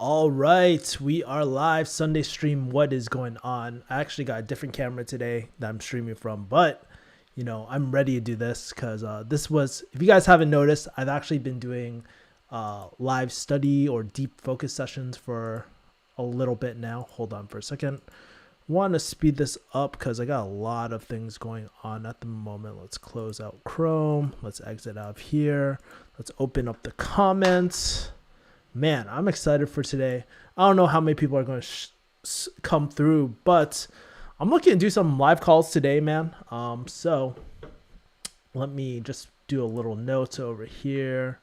All right, we are live Sunday stream. What is going on? I actually got a different camera today that I'm streaming from, but I'm ready to do this because this was, if you guys haven't noticed, I've actually been doing live study or deep focus sessions for a little bit now. Hold on for a second. Want to speed this up because I got a lot of things going on at the moment. Let's close out Chrome. Let's exit out of here. Let's open up the comments. Man, I'm excited for today. I don't know how many people are going to come through, but I'm looking to do some live calls today, man. So let me just do a little note over here.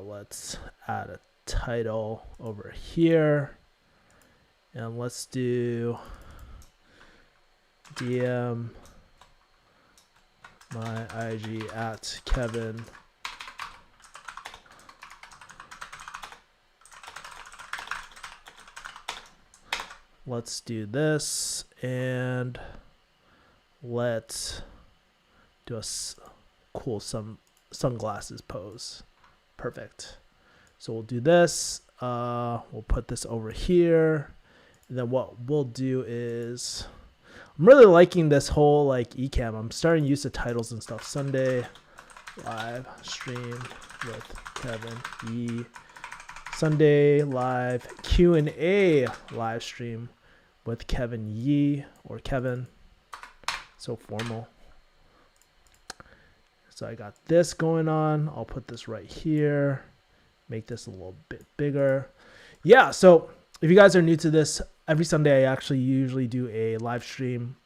Let's add a title over here. And let's do DM my IG at Kevin. Let's do this and let's do a cool sunglasses pose. Perfect. So we'll do this. We'll put this over here. And then what we'll do is, I'm really liking this whole like eCam. I'm starting to use the titles and stuff. Sunday live stream with Kevin Yee. Sunday live Q&A live stream with Kevin Yee or Kevin. So formal. So I got this going on. I'll put this right here. Make this a little bit bigger. Yeah, so if you guys are new to this, every Sunday I actually usually do a live stream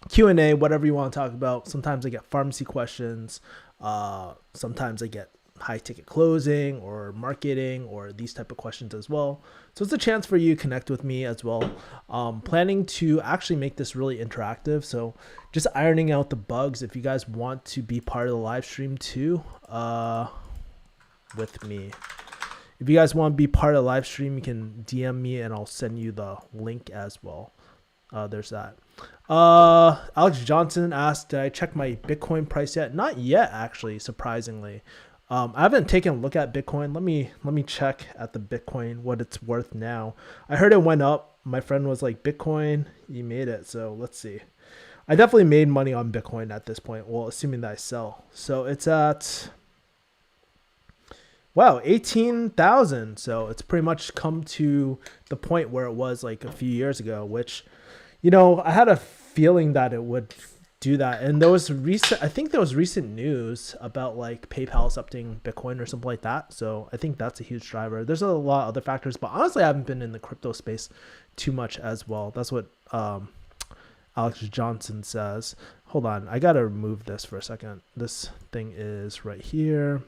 Q&A, whatever you want to talk about. Sometimes I get pharmacy questions. Sometimes I get high ticket closing or marketing or these type of questions as well. So it's a chance for you to connect with me as well. Planning to actually make this really interactive. So just ironing out the bugs. If you guys want to be part of the live stream too, with me. If you guys want to be part of the live stream, you can DM me and I'll send you the link as well. There's that. Alex Johnson asked, did I check my Bitcoin price yet? Not yet, actually, surprisingly. I haven't taken a look at Bitcoin. Let me check at the Bitcoin, what it's worth now. I heard it went up. My friend was like, Bitcoin, you made it. So let's see. I definitely made money on Bitcoin at this point. Well, assuming that I sell. So it's at, wow, 18,000. So it's pretty much come to the point where it was like a few years ago, which, I had a feeling that it would do that. And there was recent news about like PayPal accepting Bitcoin or something like that. So I think that's a huge driver. There's a lot of other factors, but honestly, I haven't been in the crypto space too much as well. That's what Alex Johnson says. Hold on, I gotta remove this for a second. This thing is right here.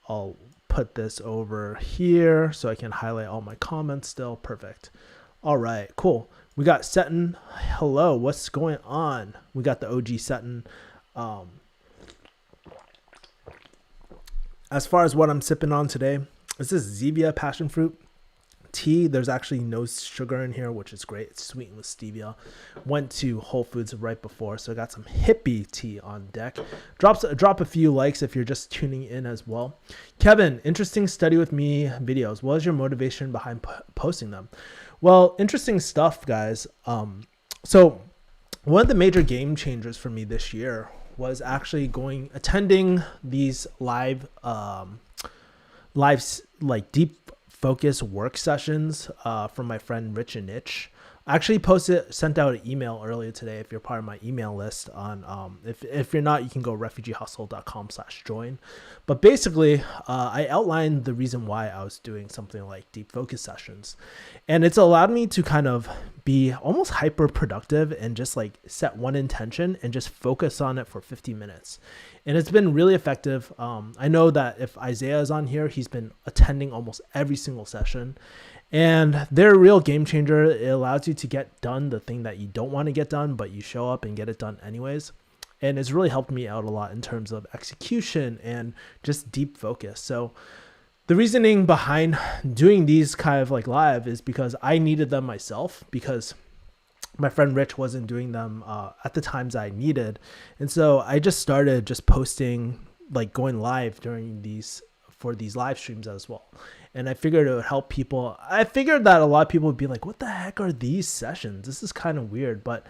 I'll put this over here so I can highlight all my comments still. Perfect. All right, cool. We got Seton. Hello, what's going on? We got the OG Seton. As far as what I'm sipping on today, this is Zevia passion fruit tea. There's actually no sugar in here, which is great. It's sweetened with stevia. Went to Whole Foods right before, so I got some hippie tea on deck. Drop a few likes if you're just tuning in as well. Kevin, interesting study with me videos. What was your motivation behind posting them? Well, interesting stuff, guys. So one of the major game changers for me this year was actually attending these live like deep focus work sessions from my friend Rich and Itch. I actually sent out an email earlier today. If you're part of my email list on, if you're not, you can go refugeehustle.com/join. But basically, I outlined the reason why I was doing something like deep focus sessions, and it's allowed me to kind of be almost hyper productive and just like set one intention and just focus on it for 50 minutes. And it's been really effective. I know that if Isaiah is on here, he's been attending almost every single session. And they're a real game changer. It allows you to get done the thing that you don't want to get done, but you show up and get it done anyways. And it's really helped me out a lot in terms of execution and just deep focus. So the reasoning behind doing these kind of like live is because I needed them myself, because my friend Rich wasn't doing them at the times I needed. And so I just started just posting, like going live during these for these live streams as well. And I figured it would help people. I figured that a lot of people would be like, what the heck are these sessions? This is kind of weird, but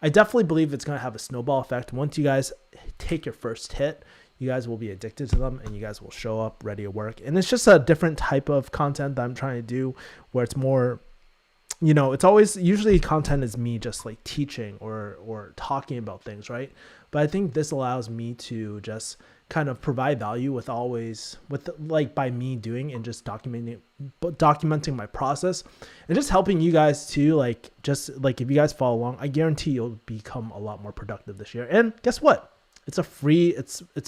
I definitely believe it's going to have a snowball effect. Once you guys take your first hit, you guys will be addicted to them and you guys will show up ready to work. And it's just a different type of content that I'm trying to do where it's more, it's always usually content is me just like teaching or talking about things, right? But I think this allows me to just kind of provide value by me doing and just documenting my process and just helping you guys too. Like, just like if you guys follow along, I guarantee you'll become a lot more productive this year. And guess what? It's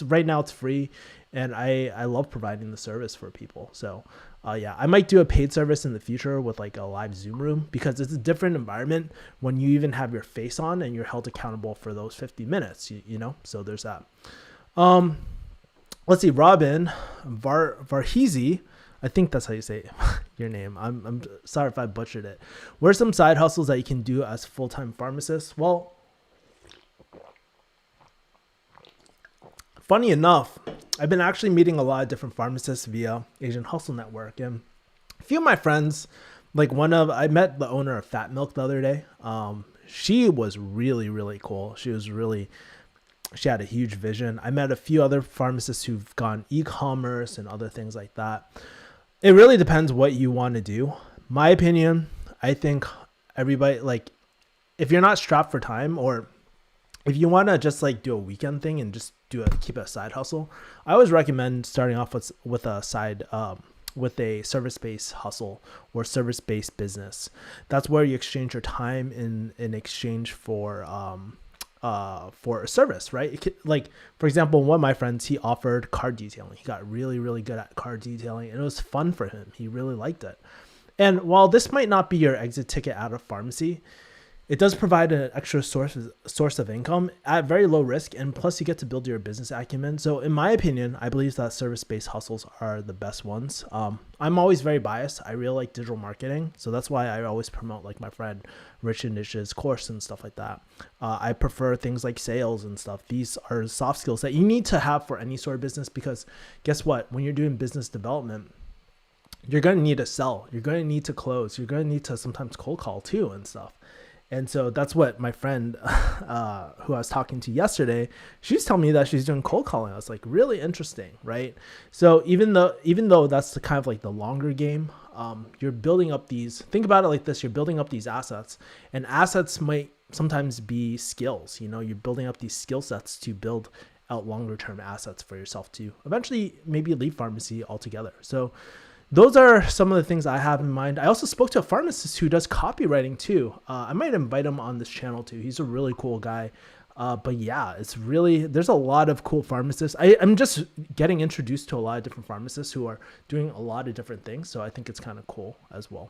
right now it's free. And I love providing the service for people. So I might do a paid service in the future with like a live Zoom room because it's a different environment when you even have your face on and you're held accountable for those 50 minutes, so there's that. Let's see, Robin Varhezy, I think that's how you say your name. I'm sorry if I butchered it. What are some side hustles that you can do as full-time pharmacist? Well, funny enough, I've been actually meeting a lot of different pharmacists via Asian Hustle Network. And a few of my friends, I met the owner of Fat Milk the other day. She was really, really cool. She had a huge vision. I met a few other pharmacists who've gone e-commerce and other things like that. It really depends what you want to do. My opinion, I think everybody, if you're not strapped for time or if you want to just do a weekend thing and just keep it a side hustle, I always recommend starting off with a service-based hustle or service-based business. That's where you exchange your time in exchange for a service, right? For example, one of my friends, he offered car detailing. He got really, really good at car detailing and it was fun for him. He really liked it. And while this might not be your exit ticket out of pharmacy, it does provide an extra source of income at very low risk, and plus you get to build your business acumen. So in my opinion, I believe that service-based hustles are the best ones. I'm always very biased. I really like digital marketing, so that's why I always promote my friend Rich and Nish's course and stuff like that. I prefer things like sales and stuff. These are soft skills that you need to have for any sort of business because guess what? When you're doing business development, you're going to need to sell. You're going to need to close. You're going to need to sometimes cold call too and stuff. And so that's what my friend who I was talking to yesterday, she was telling me that she's doing cold calling. I was like, really interesting, right? So even though that's the kind of the longer game, you're building up think about it like this, you're building up these assets, and assets might sometimes be skills. You're building up these skill sets to build out longer term assets for yourself to eventually maybe leave pharmacy altogether. So those are some of the things I have in mind. I also spoke to a pharmacist who does copywriting too. I might invite him on this channel too. He's a really cool guy. But yeah, there's a lot of cool pharmacists. I'm just getting introduced to a lot of different pharmacists who are doing a lot of different things. So I think it's kind of cool as well.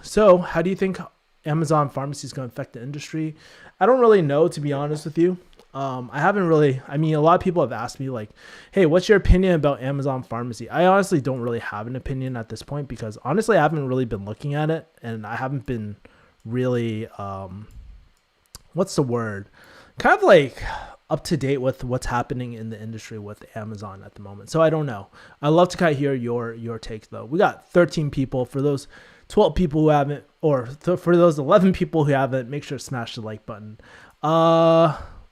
So how do you think Amazon pharmacy is going to affect the industry? I don't really know, to be honest with you. A lot of people have asked me hey, what's your opinion about Amazon pharmacy? I honestly don't really have an opinion at this point because honestly, I haven't really been looking at it and I haven't been really, what's the word? Kind of up to date with what's happening in the industry with Amazon at the moment. So I don't know. I'd love to kind of hear your takes though. We got 13 people. For those 12 people who haven't, or for those 11 people who haven't, make sure to smash the like button.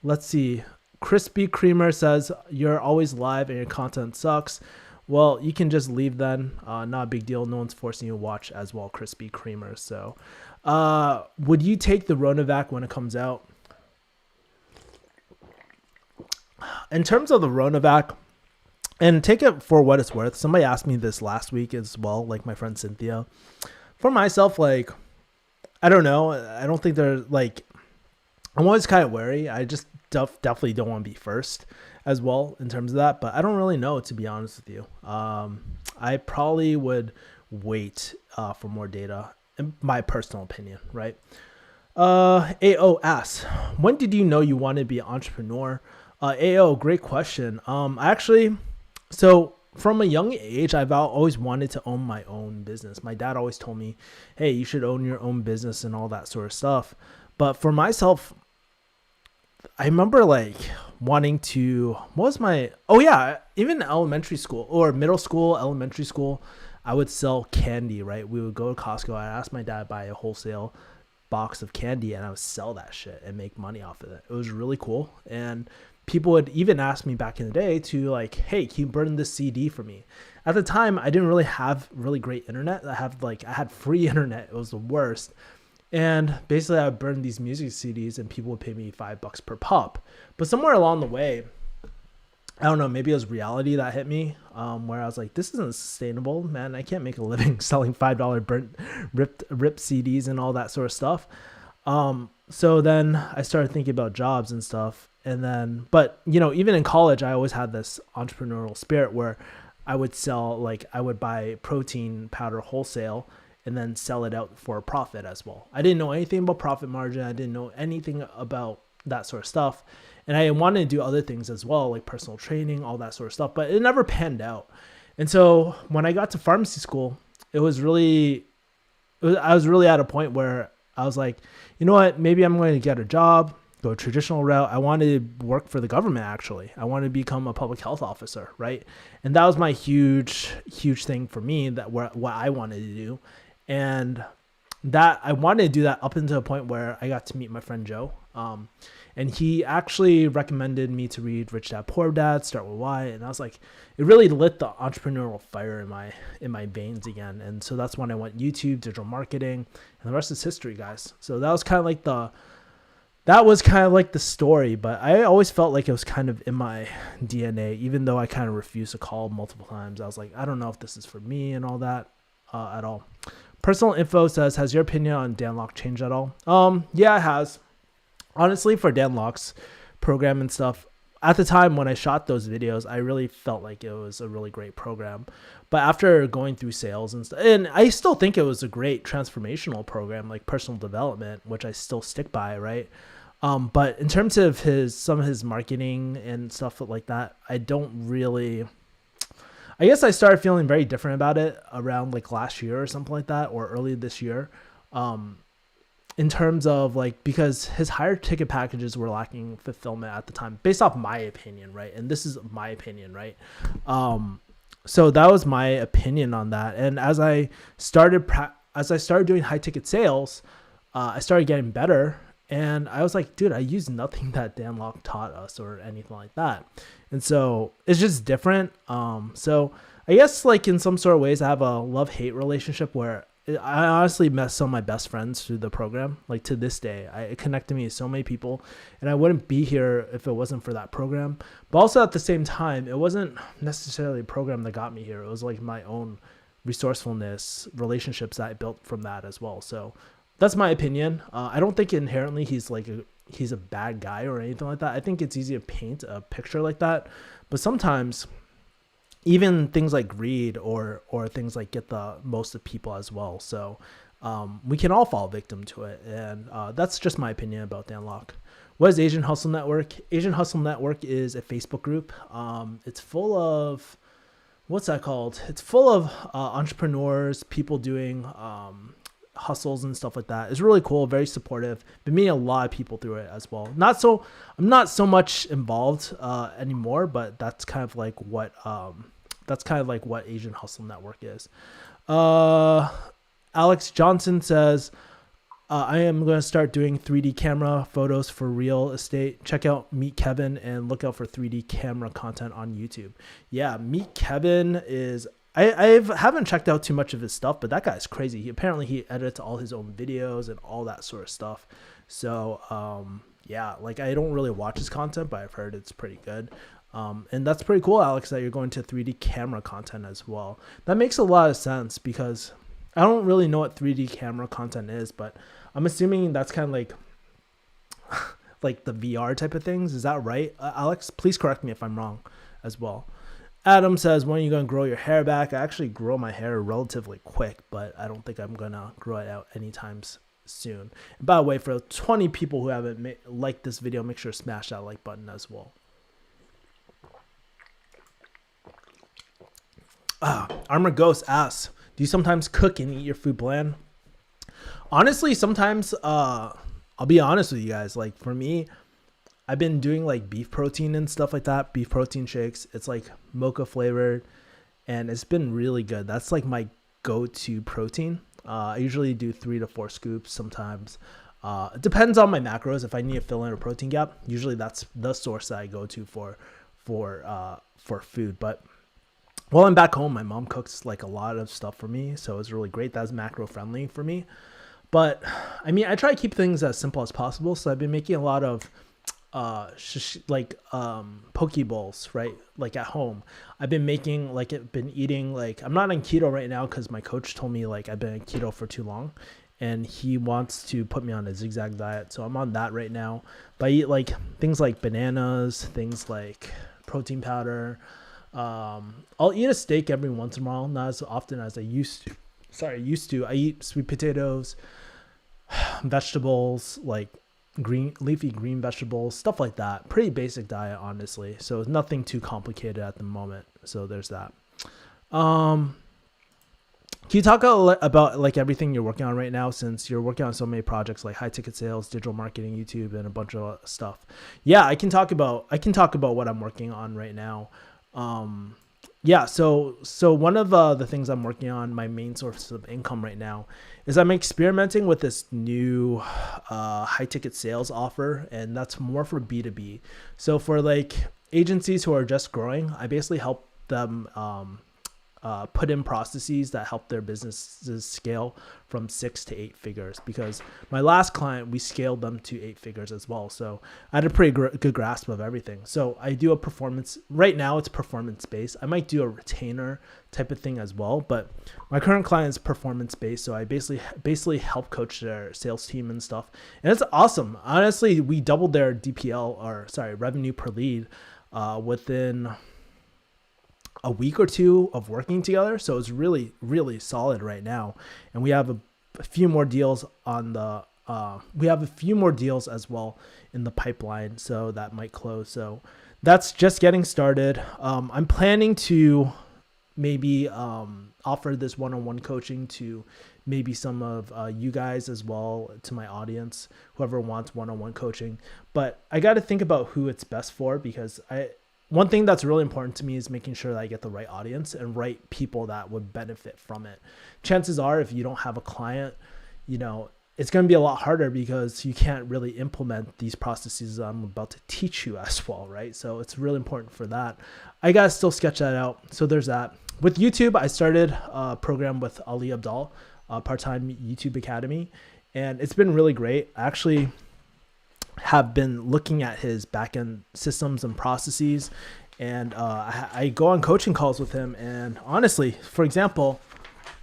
Let's see. Crispy Creamer says, you're always live and your content sucks. Well, you can just leave then. Not a big deal. No one's forcing you to watch as well, Crispy Creamer. So would you take the Ronavac when it comes out? In terms of the Ronavac, and take it for what it's worth. Somebody asked me this last week as well, my friend Cynthia. For myself, I don't know. I don't think they're I'm always kind of wary. I just definitely don't want to be first as well in terms of that, but I don't really know, to be honest with you. I probably would wait for more data, in my personal opinion, right? AO asks, when did you know you wanted to be an entrepreneur? AO, great question. So from a young age, I've always wanted to own my own business. My dad always told me, hey, you should own your own business and all that sort of stuff. But for myself, I remember wanting to, what was my, oh yeah, even elementary school or middle school, elementary school, I would sell candy, right? We would go to Costco. I'd ask my dad to buy a wholesale box of candy and I would sell that shit and make money off of it. It was really cool. And people would even ask me back in the day to like, hey, can you burn this CD for me? At the time, I didn't really have really great internet. I had free internet. It was the worst. And basically I would burn these music CDs and people would pay me $5 per pop. But somewhere along the way, I don't know, maybe it was reality that hit me, where I was like, this isn't sustainable, man. I can't make a living selling $5 burnt ripped CDs and all that sort of stuff. So then I started thinking about jobs and stuff. And then, but you know, even in college, I always had this entrepreneurial spirit where I would sell, like I would buy protein powder wholesale and then sell it out for a profit as well. I didn't know anything about profit margin. I didn't know anything about that sort of stuff. And I wanted to do other things as well, like personal training, all that sort of stuff, but it never panned out. And so when I got to pharmacy school, I was really at a point where I was like, you know what, maybe I'm going to get a job, go a traditional route. I wanted to work for the government, actually. I wanted to become a public health officer, right? And that was my huge thing for me, that what I wanted to do. And that I wanted to do that up until a point where I got to meet my friend Joe. And he actually recommended me to read Rich Dad Poor Dad, Start With Why. And I was like, it really lit the entrepreneurial fire in my veins again. And so that's when I went YouTube, digital marketing, and the rest is history, guys. So that was kind of like the story, but I always felt like it was kind of in my DNA, even though I kind of refused to call multiple times. I was like, I don't know if this is for me and all that at all. Personal Info says, has your opinion on Dan Lok changed at all? Yeah, it has. Honestly, for Dan Lok's program and stuff, at the time when I shot those videos, I really felt like it was a really great program. But after going through sales and stuff, and I still think it was a great transformational program, like personal development, which I still stick by, right? But in terms of some of his marketing and stuff like that, I guess I started feeling very different about it around like last year or something like that, or early this year. In terms of like, because his higher ticket packages were lacking fulfillment at the time, based off my opinion, right? And this is my opinion, right? So that was my opinion on that. And as I started doing high ticket sales, I started getting better. And I was like, dude, I used nothing that Dan Lok taught us or anything like that. And so it's just different. So I guess like in some sort of ways, I have a love-hate relationship where I honestly met some of my best friends through the program. Like to this day, it connected me to so many people, and I wouldn't be here if it wasn't for that program. But also at the same time, it wasn't necessarily a program that got me here. It was like my own resourcefulness, relationships that I built from that as well. So that's my opinion. I don't think inherently he's a bad guy or anything like that. I think it's easy to paint a picture like that, but sometimes even things like greed or things like get the most of people as well. So we can all fall victim to it. And that's just my opinion about Dan Lok. What is Asian Hustle Network? Asian Hustle Network is a Facebook group. It's full of, what's that called? It's full of entrepreneurs, people doing hustles and stuff like that. It's really cool, very supportive. Been meeting a lot of people through it as well. I'm not so much involved anymore, but that's kind of like what Asian Hustle Network is. Alex Johnson says, I am going to start doing 3D camera photos for real estate. Check out Meet Kevin and look out for 3D camera content on YouTube. Yeah, Meet Kevin is, I haven't checked out too much of his stuff, but that guy's crazy. He edits all his own videos and all that sort of stuff. So yeah, like I don't really watch his content, but I've heard it's pretty good. And that's pretty cool, Alex, that you're going to 3D camera content as well. That makes a lot of sense because I don't really know what 3D camera content is, but I'm assuming that's kind of like like the VR type of things. Is that right, Alex? Please correct me if I'm wrong as well. Adam says, when are you going to grow your hair back? I actually grow my hair relatively quick, but I don't think I'm going to grow it out anytime soon. And by the way, for 20 people who haven't liked this video, make sure to smash that like button as well. Armor Ghost asks, do you sometimes cook and eat your food bland? Honestly, sometimes, I'll be honest with you guys. Like for me, I've been doing like beef protein and stuff like that, beef protein shakes. It's like mocha flavored, and it's been really good. That's like my go-to protein. I usually do 3 to 4 scoops sometimes. It depends on my macros. If I need to fill in a protein gap, usually that's the source that I go to for food. But while I'm back home, my mom cooks like a lot of stuff for me, so it's really great. That's macro friendly for me. But I mean, I try to keep things as simple as possible. So I've been making a lot of poke bowls, right? Like at home, I've been making like been eating like I'm not on keto right now because my coach told me like I've been on keto for too long, and he wants to put me on a zigzag diet. So I'm on that right now. But I eat like things like bananas, things like protein powder. I'll eat a steak every once in a while, not as often as I used to. I eat sweet potatoes, vegetables, like leafy green vegetables, stuff like that. Pretty basic diet, honestly. So it's nothing too complicated at the moment. So there's that. Can you talk about like everything you're working on right now, since you're working on so many projects like high ticket sales, digital marketing, YouTube, and a bunch of stuff? Yeah, I can talk about what I'm working on right now. Yeah, so one of the things I'm working on, my main source of income right now, is I'm experimenting with this new high ticket sales offer, and that's more for B2B. So for like agencies who are just growing, I basically help them put in processes that help their businesses scale from 6 to 8 figures, because my last client, we scaled them to 8 figures as well. So I had a pretty good grasp of everything. So I do a performance, right now it's performance based. I might do a retainer type of thing as well, but my current client is performance based. So I basically help coach their sales team and stuff. And it's awesome. Honestly, we doubled their revenue per lead within a week or two of working together. So it's really, really solid right now. And we have a few more deals as well in the pipeline. So that might close. So that's just getting started. I'm planning to maybe offer this one-on-one coaching to maybe some of you guys as well, to my audience, whoever wants one-on-one coaching. But I got to think about who it's best for, because one thing that's really important to me is making sure that I get the right audience and right people that would benefit from it. Chances are, if you don't have a client, it's going to be a lot harder, because you can't really implement these processes I'm about to teach you as well, right? So it's really important for that. I got to still sketch that out. So there's that. With YouTube, I started a program with Ali Abdal, part-time YouTube Academy, and it's been really great. I actually have been looking at his backend systems and processes, and I go on coaching calls with him. And honestly, for example,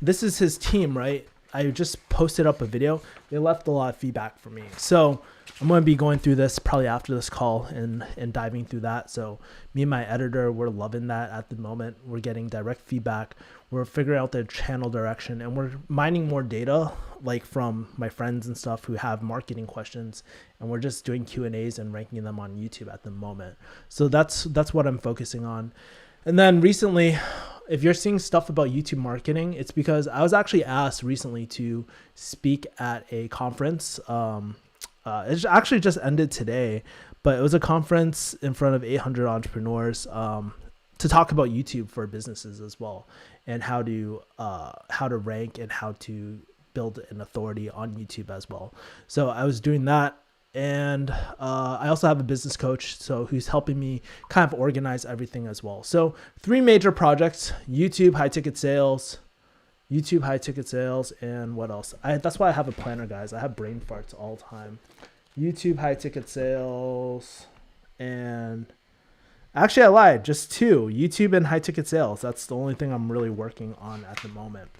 this is his team, right? I just posted up a video. They left a lot of feedback for me. So I'm going to be going through this probably after this call and diving through that. So me and my editor, we're loving that at the moment. We're getting direct feedback. We're figuring out their channel direction, and we're mining more data, like from my friends and stuff who have marketing questions, and we're just doing Q&As and ranking them on YouTube at the moment. So that's what I'm focusing on. And then recently, if you're seeing stuff about YouTube marketing, it's because I was actually asked recently to speak at a conference. It actually just ended today, but it was a conference in front of 800 entrepreneurs to talk about YouTube for businesses as well, and how to rank and how to build an authority on YouTube as well. So I was doing that. And I also have a business coach, so who's helping me kind of organize everything as well. So 3 major projects: YouTube, high ticket sales, and what else? That's why I have a planner, guys. I have brain farts all the time. YouTube, high ticket sales, and actually I lied, just 2: YouTube and high ticket sales. That's the only thing I'm really working on at the moment.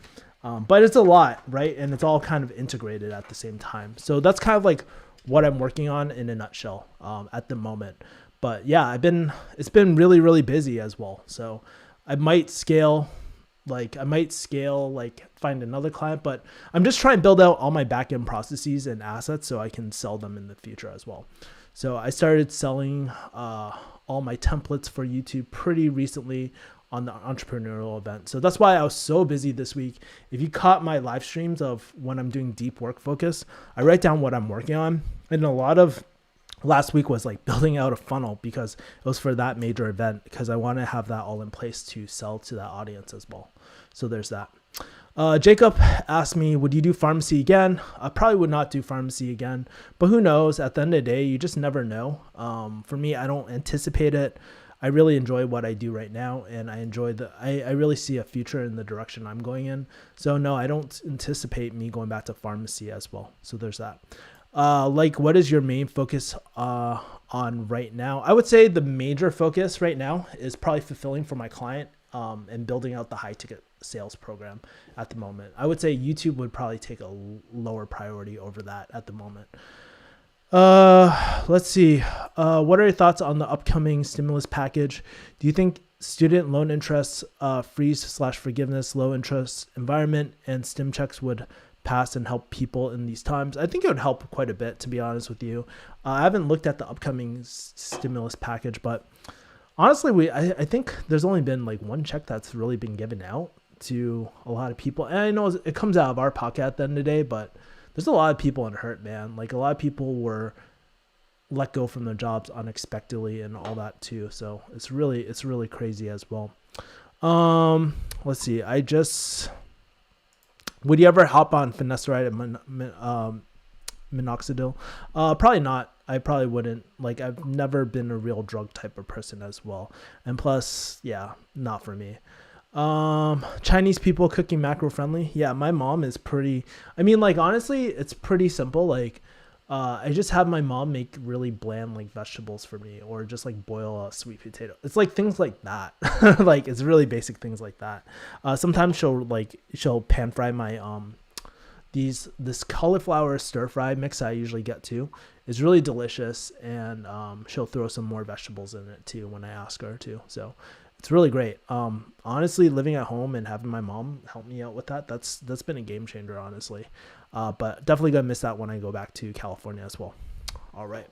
But it's a lot, right? And it's all kind of integrated at the same time. So that's kind of like what I'm working on in a nutshell at the moment. But yeah, it's been really, really busy as well. So I might scale, find another client, but I'm just trying to build out all my backend processes and assets so I can sell them in the future as well. So I started selling all my templates for YouTube pretty recently on the entrepreneurial event. So that's why I was so busy this week. If you caught my live streams of when I'm doing deep work focus, I write down what I'm working on. And a lot of last week was like building out a funnel because it was for that major event, because I want to have that all in place to sell to that audience as well. So there's that. Jacob asked me, would you do pharmacy again? I probably would not do pharmacy again, but who knows? At the end of the day, you just never know. For me, I don't anticipate it. I really enjoy what I do right now, and I really see a future in the direction I'm going in. So no, I don't anticipate me going back to pharmacy as well. So there's that. What is your main focus on right now? I would say the major focus right now is probably fulfilling for my client and building out the high ticket sales program at the moment. I would say YouTube would probably take a lower priority over that at the moment. Let's see. What are your thoughts on the upcoming stimulus package? Do you think student loan interest freeze/forgiveness, low interest environment, and stim checks would pass and help people in these times? I think it would help quite a bit, to be honest with you. I haven't looked at the upcoming stimulus package, but honestly, I think there's only been like one check that's really been given out to a lot of people. And I know it comes out of our pocket at the end of the day, but there's a lot of people in hurt, man. Like a lot of people were let go from their jobs unexpectedly and all that too. So it's really crazy as well. Let's see. Would you ever hop on finasteride and minoxidil? Probably not. I probably wouldn't. Like, I've never been a real drug type of person as well. And plus, yeah, not for me. Chinese people cooking macro friendly. Yeah, my mom is honestly, it's pretty simple. Like, I just have my mom make really bland, like, vegetables for me, or just like boil a sweet potato. It's like things like that. Like, it's really basic things like that. Sometimes she'll pan fry my, this cauliflower stir fry mix I usually get too. Is really delicious, and she'll throw some more vegetables in it too when I ask her to. So it's really great. Honestly, living at home and having my mom help me out with that's been a game changer, honestly. But definitely gonna miss that when I go back to California as well. All right.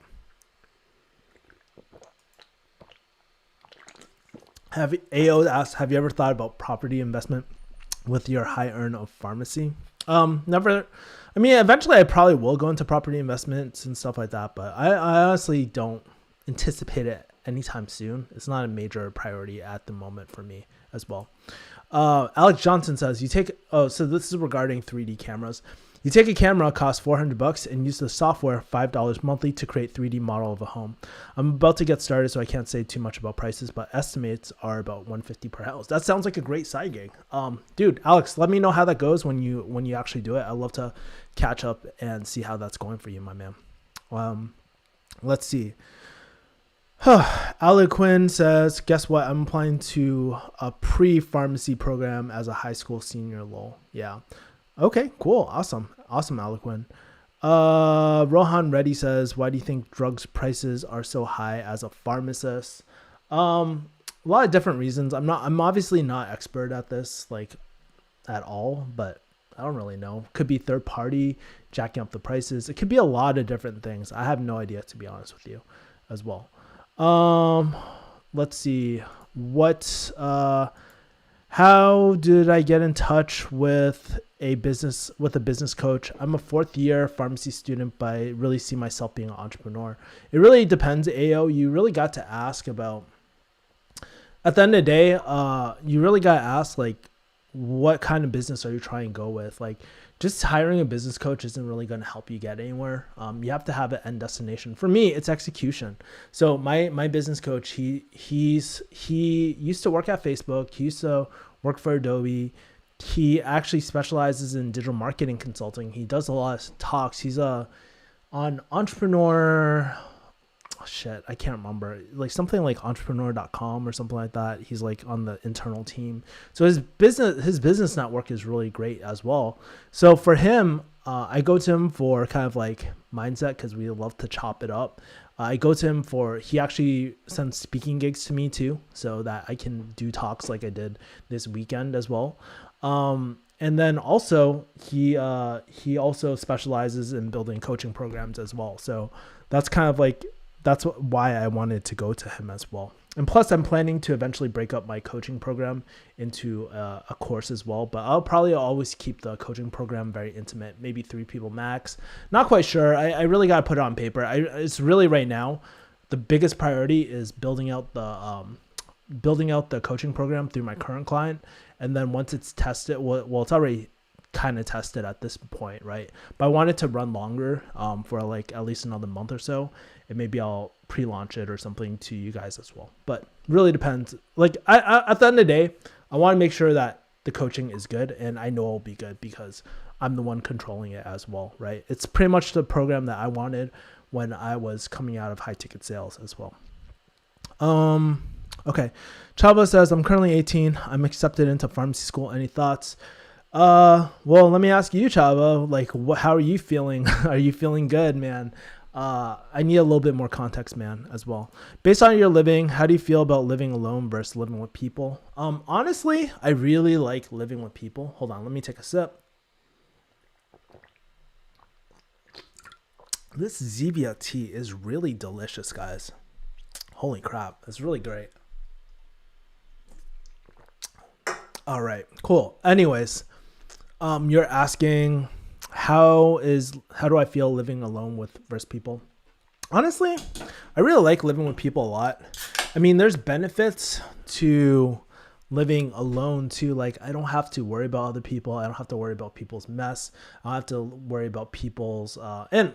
AO asked, have you ever thought about property investment with your high earn of pharmacy? Never. I mean, eventually I probably will go into property investments and stuff like that, but I honestly don't anticipate it anytime soon. It's not a major priority at the moment for me as well. Alex Johnson says, so this is regarding 3D cameras. You take a camera, costs $400, and use the software $5 monthly to create 3D model of a home. I'm about to get started, so I can't say too much about prices, but estimates are about $150 per house. That sounds like a great side gig. Dude, Alex, let me know how that goes when you actually do it. I'd love to catch up and see how that's going for you, my man. Let's see. Ali Quinn says, guess what? I'm applying to a pre-pharmacy program as a high school senior, lol. Yeah. Okay, cool. Awesome, Aloquin. Rohan Reddy says, why do you think drugs prices are so high as a pharmacist? A lot of different reasons. I'm obviously not expert at this, like, at all, but I don't really know. Could be third party jacking up the prices. It could be a lot of different things. I have no idea, to be honest with you, as well. Let's see. How did I get in touch with a business coach? I'm a 4th year pharmacy student, but I really see myself being an entrepreneur. It really depends, AO. You really got to ask about, at the end of the day, you really got to ask, like, what kind of business are you trying to go with? Like, just hiring a business coach isn't really going to help you get anywhere. You have to have an end destination. For me, it's execution. So my business coach, he used to work at Facebook. He used to work for Adobe. He actually specializes in digital marketing consulting. He does a lot of talks. He's on entrepreneur. Oh, shit, I can't remember. Like something like entrepreneur.com or something like that. He's like on the internal team. So his business network is really great as well. So for him, I go to him for kind of like mindset because we love to chop it up. I go to him he actually sends speaking gigs to me too, so that I can do talks like I did this weekend as well. And then also he also specializes in building coaching programs as well. So that's kind of like that's why I wanted to go to him as well. And plus, I'm planning to eventually break up my coaching program into a course as well. But I'll probably always keep the coaching program very intimate, maybe 3 people max. Not quite sure. I really got to put it on paper. It's really right now, the biggest priority is building out the coaching program through my current client. And then once it's tested, well, it's already kind of tested at this point, right? But I want it to run longer for like at least another month or so, and maybe I'll pre-launch it or something to you guys as well. But really depends. Like I at the end of the day, I want to make sure that the coaching is good, and I know it'll be good because I'm the one controlling it as well, right? It's pretty much the program that I wanted when I was coming out of high ticket sales as well. Okay. Chava says, I'm currently 18. I'm accepted into pharmacy school. Any thoughts? Well, let me ask you, Chava, like, how are you feeling? Are you feeling good, man? I need a little bit more context, man, as well. Based on your living, how do you feel about living alone versus living with people? Honestly, I really like living with people. Hold on, let me take a sip. This Zevia tea is really delicious, guys. Holy crap, it's really great. All right, cool. Anyways, you're asking how do I feel living alone with versus people? Honestly, I really like living with people a lot. I mean, there's benefits to living alone too. Like, I don't have to worry about other people. I don't have to worry about people's mess. I don't have to worry about people's and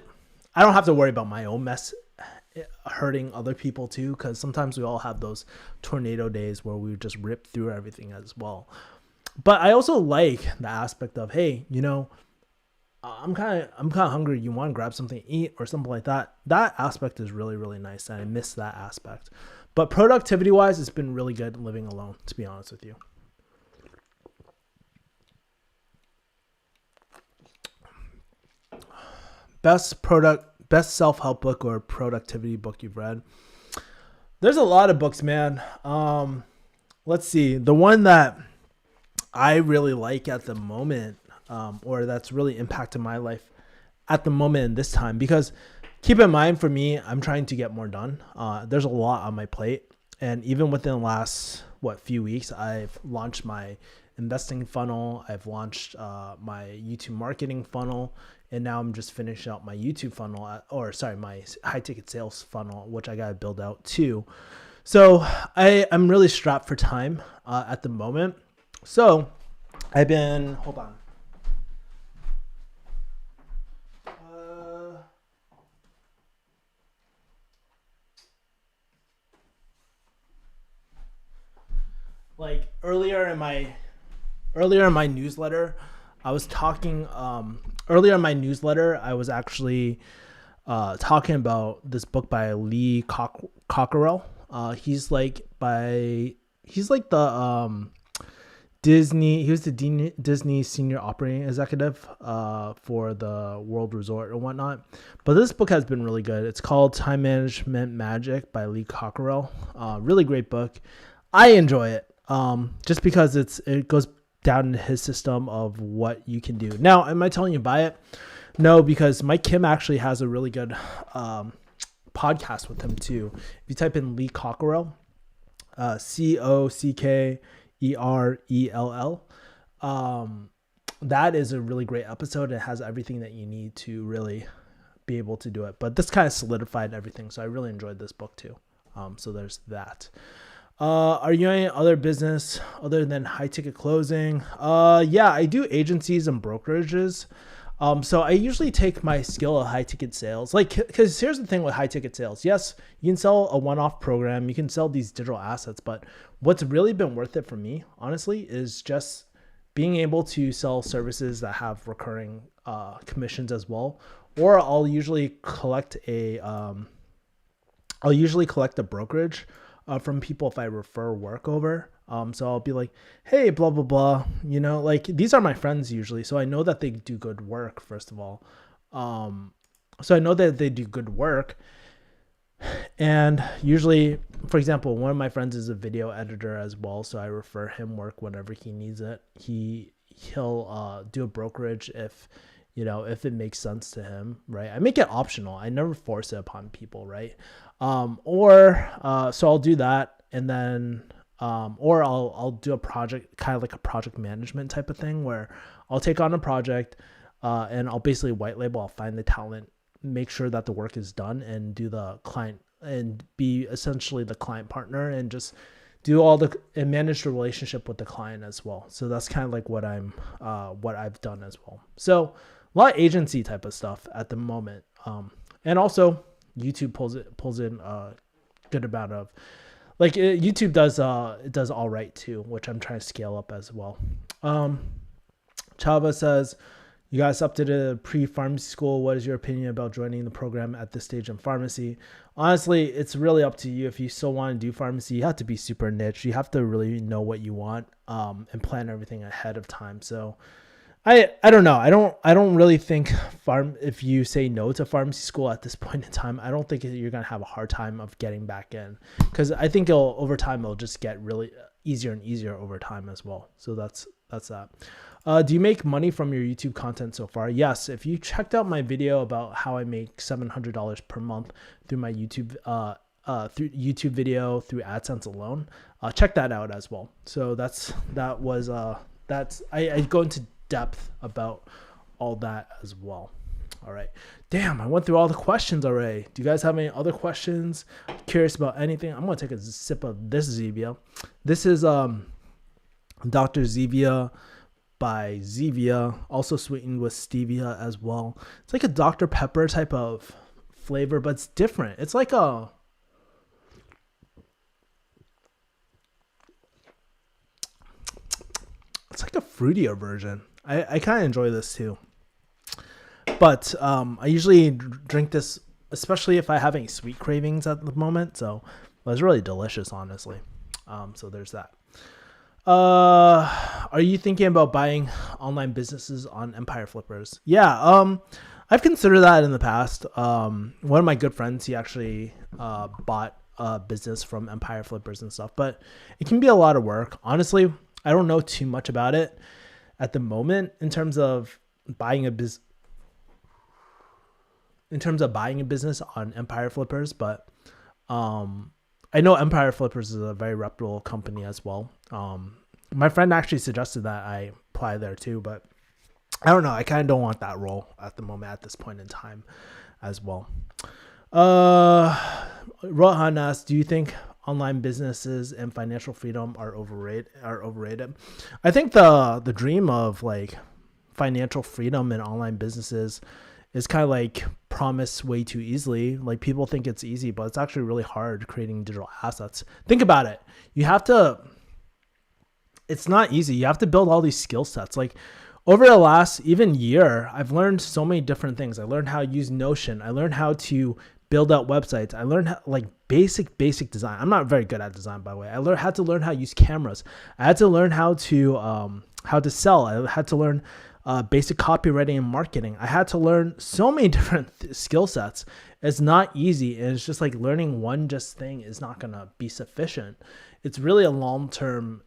I don't have to worry about my own mess hurting other people too, because sometimes we all have those tornado days where we just rip through everything as well. But I also like the aspect of, hey, you know, I'm kind of hungry. You want to grab something to eat or something like that. That aspect is really, really nice, and I miss that aspect. But productivity wise, it's been really good living alone, to be honest with you. Best self-help book or productivity book you've read? There's a lot of books, man. Let's see. The one that I really like at the moment, or that's really impacted my life at the moment in this time, because keep in mind, for me, I'm trying to get more done. There's a lot on my plate. And even within the last, few weeks, I've launched my investing funnel. I've launched my YouTube marketing funnel. And now I'm just finishing up my YouTube funnel, my high ticket sales funnel, which I got to build out too. So I'm really strapped for time at the moment. So I've been, hold on. Like earlier in my newsletter, I was talking, earlier in my newsletter, I was actually talking about this book by Lee Cockerell. He's like the Disney, he was the Disney senior operating executive for the World Resort and whatnot. But this book has been really good. It's called Time Management Magic by Lee Cockerell. Really great book. I enjoy it just because it goes down into his system of what you can do. Now, am I telling you to buy it? No, because Mike Kim actually has a really good podcast with him too. If you type in Lee Cockerell, Cockerell, that is a really great episode. It has everything that you need to really be able to do it. But this kind of solidified everything, so I really enjoyed this book too. So there's that. Are you in other business other than high ticket closing? Yeah, I do agencies and brokerages. So I usually take my skill of high ticket sales, because here's the thing with high ticket sales. Yes, you can sell a one-off program, you can sell these digital assets, but what's really been worth it for me, honestly, is just being able to sell services that have recurring commissions as well. Or I'll usually collect a brokerage from people if I refer work over. So I'll be like, hey, blah, blah, blah. You know, like these are my friends usually. So I know that they do good work, first of all. So I know that they do good work. And usually, for example, one of my friends is a video editor as well. So I refer him work whenever he needs it. He'll do a brokerage if if it makes sense to him, right? I make it optional. I never force it upon people, right? So I'll do that, and then or I'll do a project, kind of like a project management type of thing, where I'll take on a project, and I'll basically white label. I'll find the talent, make sure that the work is done, and do the client, and be essentially the client partner, and just do and manage the relationship with the client as well. So that's kind of like what I've done as well. So a lot of agency type of stuff at the moment. And also YouTube pulls in a good amount of, like, YouTube does all right too, which I'm trying to scale up as well. Chava says, you guys up to the pre-pharmacy school. What is your opinion about joining the program at this stage in pharmacy? Honestly, it's really up to you. If you still want to do pharmacy, you have to be super niche. You have to really know what you want, and plan everything ahead of time. So I don't know. I don't really think if you say no to pharmacy school at this point in time, I don't think you're going to have a hard time of getting back in, because I think over time it'll just get really easier and easier over time as well. So that's that. Do you make money from your YouTube content so far? Yes. If you checked out my video about how I make $700 per month through my YouTube, through YouTube video, through AdSense alone, check that out as well. So I go into depth about all that as well. All right. Damn, I went through all the questions already. Do you guys have any other questions? Curious about anything? I'm going to take a sip of this Zevia. This is Dr. Zevia by Zevia, also sweetened with stevia as well. It's like a Dr. Pepper type of flavor, but it's different. It's like a fruitier version. I kind of enjoy this too. But I usually drink this, especially if I have any sweet cravings at the moment. So it's really delicious, honestly. So there's that. Are you thinking about buying online businesses on Empire Flippers? Yeah, I've considered that in the past. One of my good friends, he actually bought a business from Empire Flippers and stuff, but it can be a lot of work. Honestly, I don't know too much about it at the moment in terms of buying a business on Empire Flippers, but I know Empire Flippers is a very reputable company as well. My friend actually suggested that I apply there too, but I don't know. I kind of don't want that role at the moment, at this point in time as well. Rohan asks, do you think online businesses and financial freedom are overrated? I think the dream of like financial freedom in online businesses is kind of like promised way too easily. Like, people think it's easy, but it's actually really hard creating digital assets. Think about it. It's not easy. You have to build all these skill sets. Like, over the last even year, I've learned so many different things. I learned how to use Notion. I learned how to build out websites. I learned like basic design. I'm not very good at design, by the way. I had to learn how to use cameras. I had to learn how to sell. I had to learn basic copywriting and marketing. I had to learn so many different skill sets. It's not easy. And it's just like learning one thing is not going to be sufficient. It's really a long-term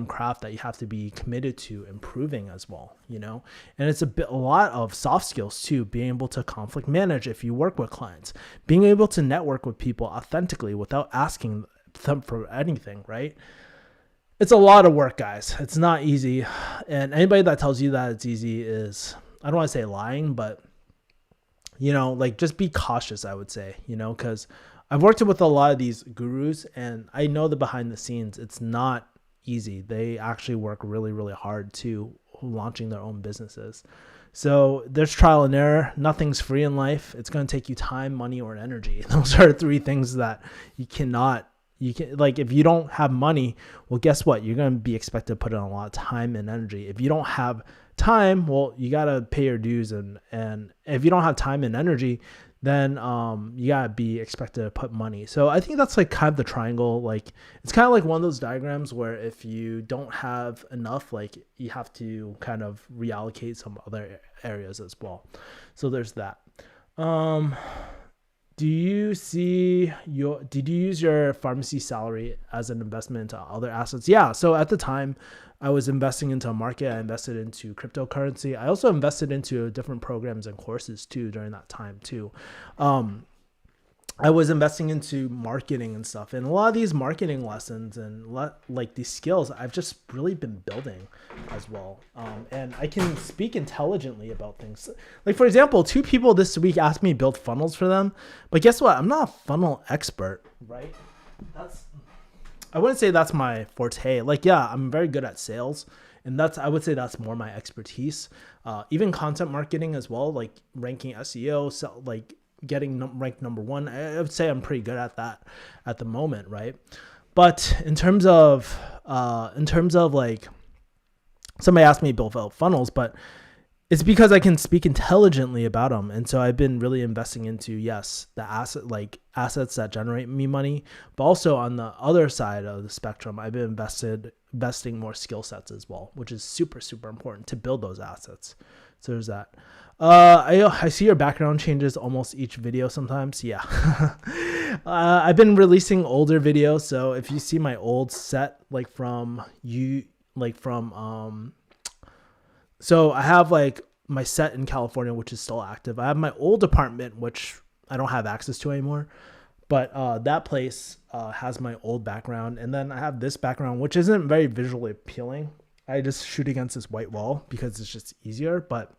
craft that you have to be committed to improving as well, and it's a lot of soft skills too, being able to conflict manage if you work with clients, being able to network with people authentically without asking them for anything, right? It's a lot of work, guys. It's not easy. And anybody that tells you that it's easy is, I don't want to say lying, but like, just be cautious, I would say, because I've worked with a lot of these gurus and I know the behind the scenes. It's not easy. They actually work really, really hard too, launching their own businesses. So there's trial and error. Nothing's free in life. It's going to take you time, money, or energy. Those are three things that like, if you don't have money, well, guess what? You're going to be expected to put in a lot of time and energy. If you don't have time, well, you got to pay your dues. And if you don't have time and energy, then you gotta be expected to put money. So I think that's like kind of the triangle. Like, it's kind of like one of those diagrams where if you don't have enough, like, you have to kind of reallocate some other areas as well. So there's that. Do did you use your pharmacy salary as an investment into other assets? Yeah. So at the time I was investing into a market. I invested into cryptocurrency. I also invested into different programs and courses too during that time too. I was investing into marketing and stuff, and a lot of these marketing lessons and like these skills I've just really been building as well. And I can speak intelligently about things. Like for example, 2 people this week asked me to build funnels for them, but guess what? I'm not a funnel expert, right? I wouldn't say that's my forte. Like, yeah, I'm very good at sales, and I would say that's more my expertise. Even content marketing as well, like ranking SEO, so like getting ranked number 1. I would say I'm pretty good at that at the moment, right? But in terms of like, somebody asked me to build out funnels, but it's because I can speak intelligently about them. And so I've been really investing into, yes, the assets that generate me money, but also on the other side of the spectrum, I've been investing more skill sets as well, which is super, super important to build those assets. So there's that. I see your background changes almost each video sometimes. Yeah. I've been releasing older videos. So if you see my old set, so I have like my set in California, which is still active. I have my old apartment, which I don't have access to anymore, but that place has my old background. And then I have this background, which isn't very visually appealing. I just shoot against this white wall because it's just easier. But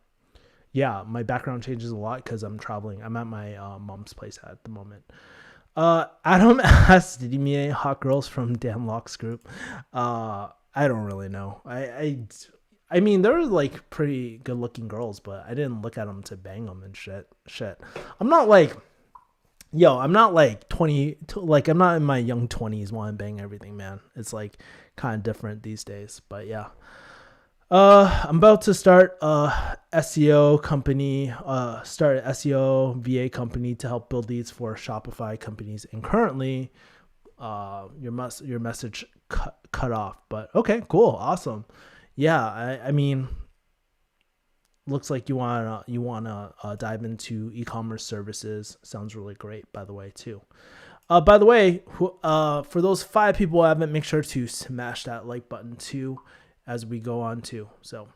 yeah, my background changes a lot because I'm traveling. I'm at my mom's place at the moment. Adam asked, did you meet any hot girls from Dan Locke's group? I don't really know. I mean, there were like pretty good looking girls, but I didn't look at them to bang them and shit. I'm not like 20, like I'm not in my young 20s wanting to bang everything, man. It's like kind of different these days, but yeah. I'm about to start a SEO company, start an SEO VA company to help build leads for Shopify companies. And currently, your message cut off, but okay, cool. Awesome. Yeah. I mean, looks like you want to dive into e-commerce services. Sounds really great, by the way, too. By the way, for those 5 people who haven't, make sure to smash that like button too as we go on too. So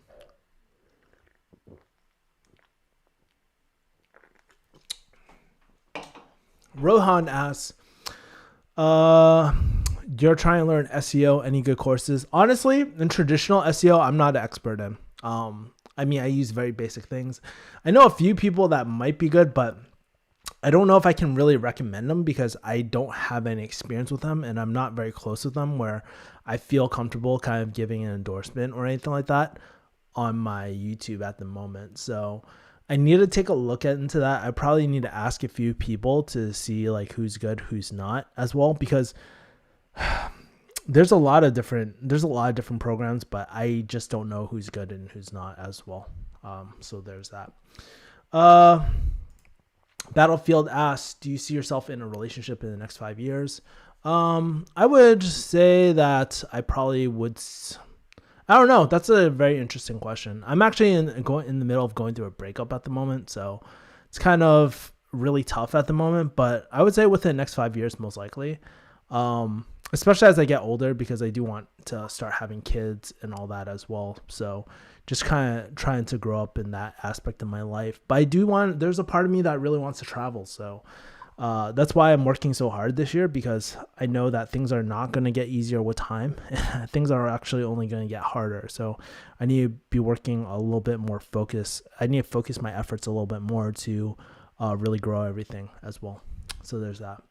Rohan asks, you're trying to learn SEO, any good courses? Honestly, in traditional SEO, I'm not an expert in. I mean, I use very basic things. I know a few people that might be good, but I don't know if I can really recommend them because I don't have any experience with them and I'm not very close with them where I feel comfortable kind of giving an endorsement or anything like that on my YouTube at the moment. So I need to take a look into that. I probably need to ask a few people to see like who's good, who's not as well, because there's a lot of different programs, but I just don't know who's good and who's not as well. So there's that. Battlefield asks, do you see yourself in a relationship in the next 5 years? I would say that I probably would. I don't know. That's a very interesting question. I'm actually in the middle of going through a breakup at the moment, so it's kind of really tough at the moment. But I would say within the next 5 years, most likely. Especially as I get older, because I do want to start having kids and all that as well. So just kind of trying to grow up in that aspect of my life. But there's a part of me that really wants to travel. So that's why I'm working so hard this year, because I know that things are not going to get easier with time. Things are actually only going to get harder. So I need to be working a little bit more focused. I need to focus my efforts a little bit more to really grow everything as well. So there's that.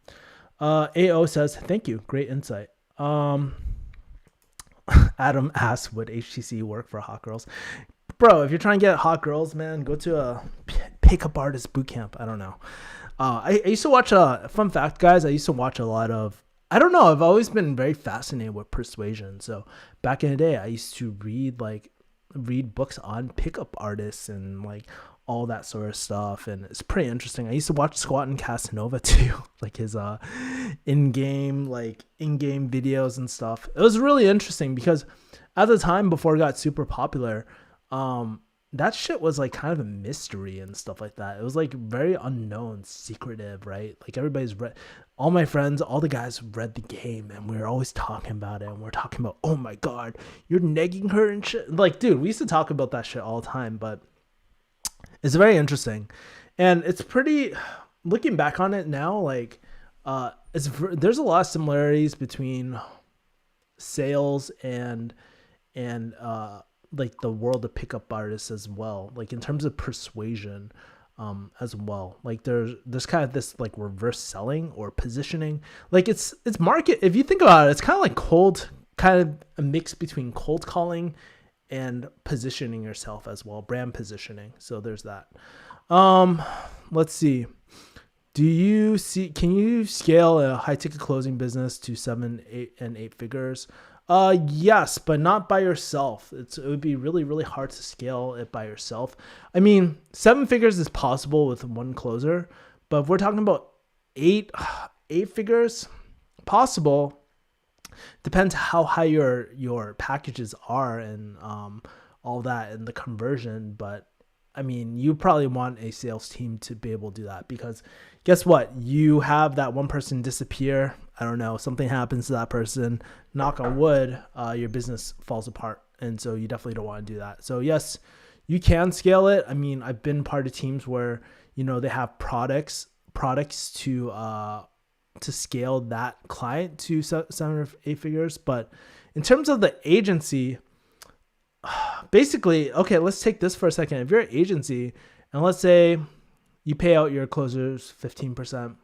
AO says, thank you. Great insight. Adam asks, would HTC work for hot girls? Bro, if you're trying to get hot girls, man, go to a pickup artist boot camp. I don't know. I used to watch fun fact, guys. I used to watch a lot of, I don't know, I've always been very fascinated with persuasion. So back in the day, I used to read books on pickup artists and like all that sort of stuff, and it's pretty interesting. I used to watch Squat and Casanova too, like his in-game videos and stuff. It was really interesting because at the time, before it got super popular, that shit was like kind of a mystery and stuff like that. It was like very unknown, secretive, right? Like everybody's read, all my friends, all the guys read the game, and we were always talking about it. And we're talking about, oh my god, you're negging her and shit. Like, dude, we used to talk about that shit all the time. But it's very interesting, and it's pretty. Looking back on it now, like, there's a lot of similarities between sales and like the world of pickup artists as well, like in terms of persuasion, as well. Like there's kind of this like reverse selling or positioning. Like it's market, if you think about it, it's kind of like kind of a mix between cold calling and positioning yourself as well, brand positioning. So there's that. Let's see. Can you scale a high ticket closing business to 7, 8, and 8 figures? Yes, but not by yourself. It would be really, really hard to scale it by yourself. I mean, 7 figures is possible with one closer, but if we're talking about 8 figures, possible. Depends how high your packages are and all that and the conversion. But I mean, you probably want a sales team to be able to do that, because guess what? You have that one person disappear. I don't know, something happens to that person, knock on wood, your business falls apart. And so you definitely don't want to do that. So yes, you can scale it. I mean, I've been part of teams where, they have products to scale that client to 7 or 8 figures. But in terms of the agency, basically, okay, let's take this for a second. If you're an agency and let's say you pay out your closers 15%,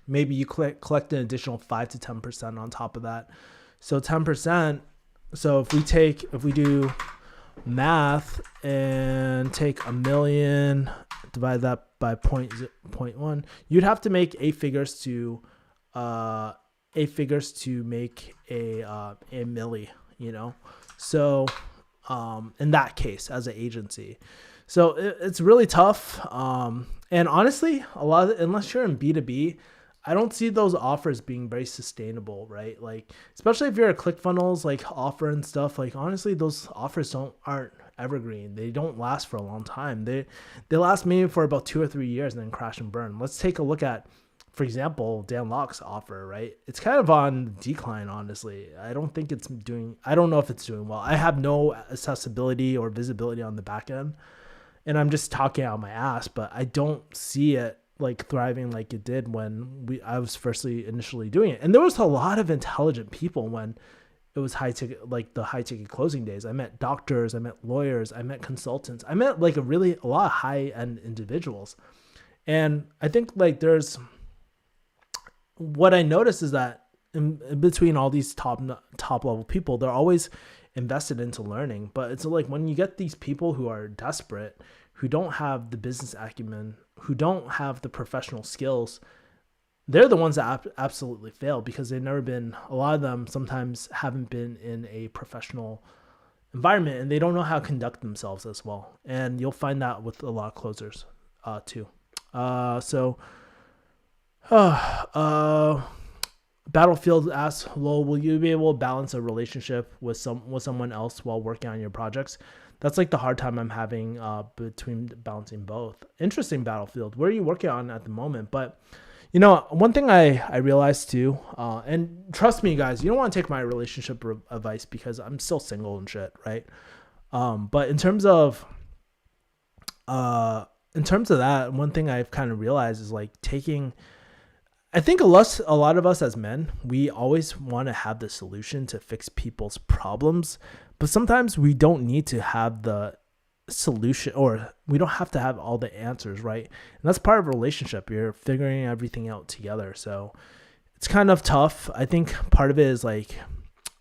maybe you collect an additional 5 to 10% on top of that. So 10%. So if we do math and take $1 million, divide that by 0.1, you'd have to make 8 figures to make a milli, So in that case, as an agency. So it's really tough. And honestly, unless you're in B2B, I don't see those offers being very sustainable, right? Like, especially if you're a ClickFunnels like offer and stuff, like honestly, those offers aren't evergreen. They don't last for a long time. They last maybe for about 2 or 3 years and then crash and burn. Let's take a look at, for example, Dan Locke's offer, right? It's kind of on decline, honestly. I don't know if it's doing well. I have no accessibility or visibility on the back end, and I'm just talking out my ass, but I don't see it like thriving like it did when I was initially doing it. And there was a lot of intelligent people when it was high ticket, like the high ticket closing days. I met doctors, I met lawyers, I met consultants, I met like a lot of high end individuals. And I think like what I noticed is that in between all these top level people, they're always invested into learning. But it's like when you get these people who are desperate, who don't have the business acumen, who don't have the professional skills, they're the ones that absolutely fail, because they've never been, a lot of them sometimes haven't been in a professional environment, and they don't know how to conduct themselves as well. And you'll find that with a lot of closers too. Battlefield asks, "Lol, will you be able to balance a relationship with someone else while working on your projects?" That's like the hard time I'm having between balancing both. Interesting, Battlefield. What are you working on at the moment? But one thing I realized too, and trust me, guys, you don't want to take my relationship advice because I'm still single and shit, right? But in terms of that, one thing I've kind of realized is like I think a lot of us as men, we always want to have the solution to fix people's problems, but sometimes we don't need to have the solution, or we don't have to have all the answers, right? And that's part of a relationship. You're figuring everything out together. So it's kind of tough. I think part of it is like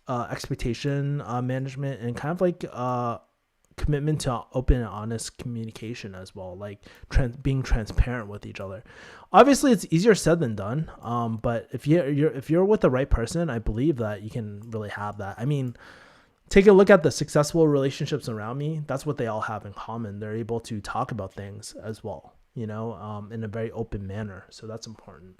expectation management, and kind of like commitment to open and honest communication as well, like being transparent with each other. Obviously, it's easier said than done. But if you're with the right person, I believe that you can really have that. I mean, take a look at the successful relationships around me. That's what they all have in common. They're able to talk about things as well, in a very open manner. So that's important.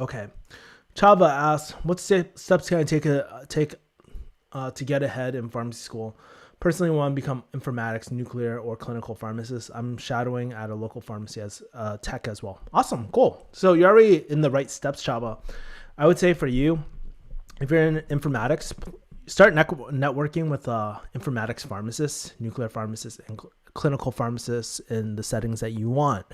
Okay. Chava asks, what steps can I take to get ahead in pharmacy school? Personally, I want to become informatics, nuclear, or clinical pharmacist. I'm shadowing at a local pharmacy as tech as well. Awesome, cool. So you're already in the right steps, Chava. I would say for you, if you're in informatics, start networking with informatics pharmacists, nuclear pharmacists, and clinical pharmacists in the settings that you want.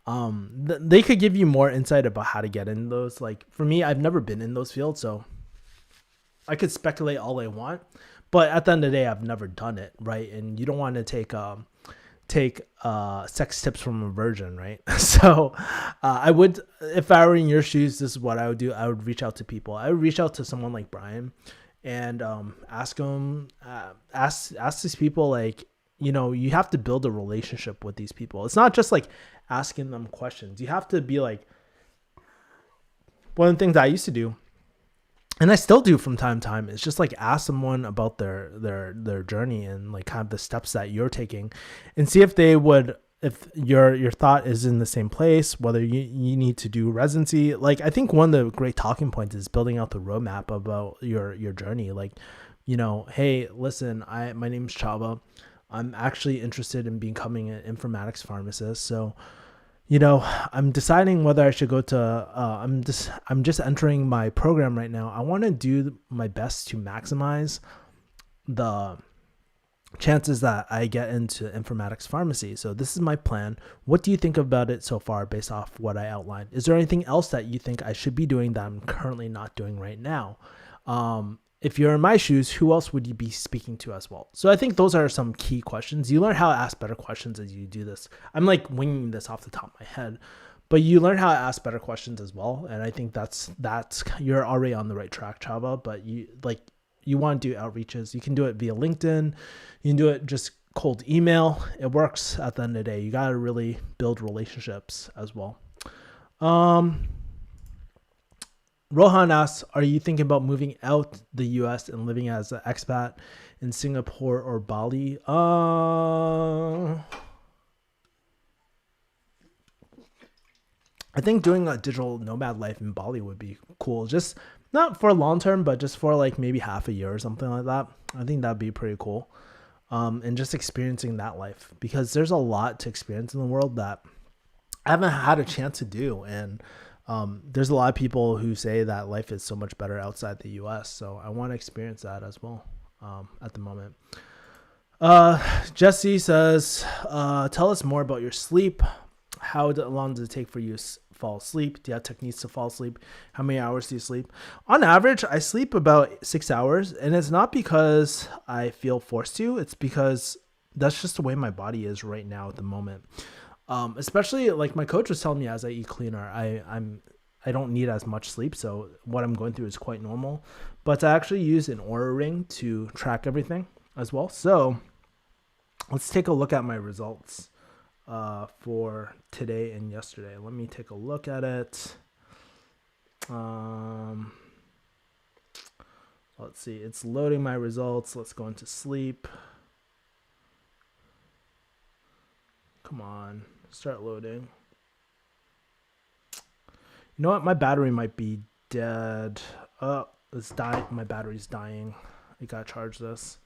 They could give you more insight about how to get in those. Like for me, I've never been in those fields, so I could speculate all I want, but at the end of the day, I've never done it, right? And you don't want to take sex tips from a virgin, right? So I would, if I were in your shoes, this is what I would do. I would reach out to people. I would reach out to someone like Brian and ask these people, like, you have to build a relationship with these people. It's not just like asking them questions. You have to be like, one of the things I used to do, and I still do from time to time, is just like ask someone about their journey and like kind of the steps that you're taking, and see if they would, if your thought is in the same place, whether you need to do residency. Like I think one of the great talking points is building out the roadmap about your journey. Like, hey, listen, my name's Chava. I'm actually interested in becoming an informatics pharmacist. So, I'm deciding whether I should go to, I'm just entering my program right now. I want to do my best to maximize the chances that I get into informatics pharmacy. So this is my plan. What do you think about it so far based off what I outlined? Is there anything else that you think I should be doing that I'm currently not doing right now? If you're in my shoes, who else would you be speaking to as well? So I think those are some key questions. You learn how to ask better questions as you do this. I'm like winging this off the top of my head, but you learn how to ask better questions as well. And I think that's you're already on the right track, Chava. But you want to do outreaches. You can do it via LinkedIn. You can do it just cold email. It works at the end of the day. You got to really build relationships as well. Rohan asks, are you thinking about moving out the US and living as an expat in Singapore or Bali? I think doing a digital nomad life in Bali would be cool. Just not for long term, but just for like maybe half a year or something like that. I think that'd be pretty cool. And just experiencing that life, because there's a lot to experience in the world that I haven't had a chance to do. And there's a lot of people who say that life is so much better outside the US. So I want to experience that as well at the moment. Jesse says, tell us more about your sleep. How long does it take for you to fall asleep? Do you have techniques to fall asleep? How many hours do you sleep? On average, I sleep about 6 hours, and it's not because I feel forced to. It's because that's just the way my body is right now at the moment. Especially like my coach was telling me, as I eat cleaner, I don't need as much sleep. So what I'm going through is quite normal, but I actually use an Oura ring to track everything as well. So let's take a look at my results for today and yesterday. Let me take a look at it. Let's see, it's loading my results. Let's go into sleep. Come on, start loading. You know what? My battery might be dead. Oh, it's dying. My battery's dying. I gotta charge this.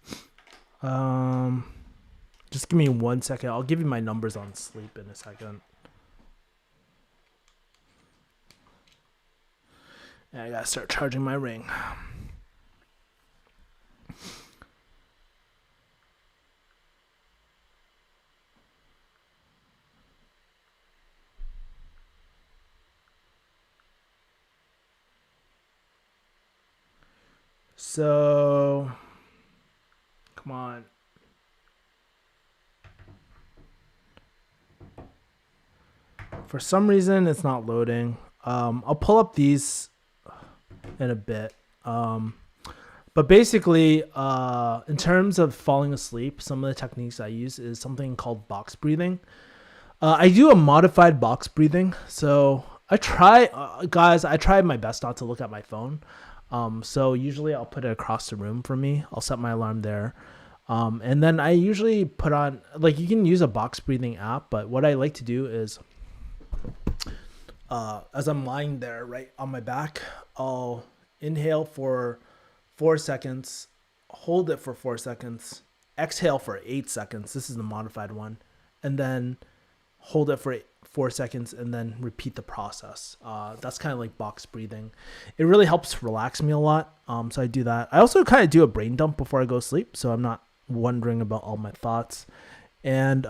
Just give me 1 second. I'll give you my numbers on sleep in a second. And I gotta start charging my ring. So, come on. For some reason, it's not loading. I'll pull up these in a bit. But basically, in terms of falling asleep, some of the techniques I use is something called box breathing. I do a modified box breathing. So I try my best not to look at my phone. So usually I'll put it across the room from me. I'll set my alarm there. And then I usually put on, like, you can use a box breathing app, but what I like to do is as I'm lying there right on my back, I'll inhale for 4 seconds, hold it for 4 seconds, exhale for 8 seconds. This is the modified one. And then hold it for 4 seconds and then repeat the process. That's kind of like box breathing. It really helps relax me a lot. So I do that. I also kind of do a brain dump before I go to sleep, so I'm not wondering about all my thoughts. And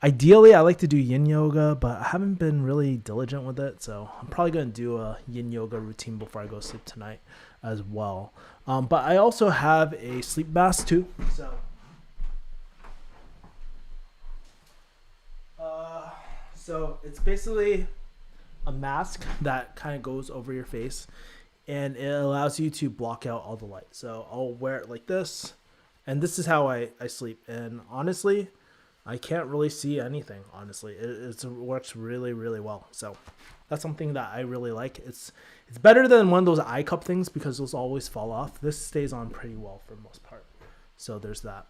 ideally, I like to do yin yoga, but I haven't been really diligent with it. So I'm probably going to do a yin yoga routine before I go to sleep tonight as well. But I also have a sleep mask too. So it's basically a mask that kind of goes over your face, and it allows you to block out all the light. So I'll wear it like this, and this is how I sleep. And honestly, I can't really see anything, honestly. It works really, really well. So that's something that I really like. It's better than one of those eye cup things because those always fall off. This stays on pretty well for the most part. So there's that.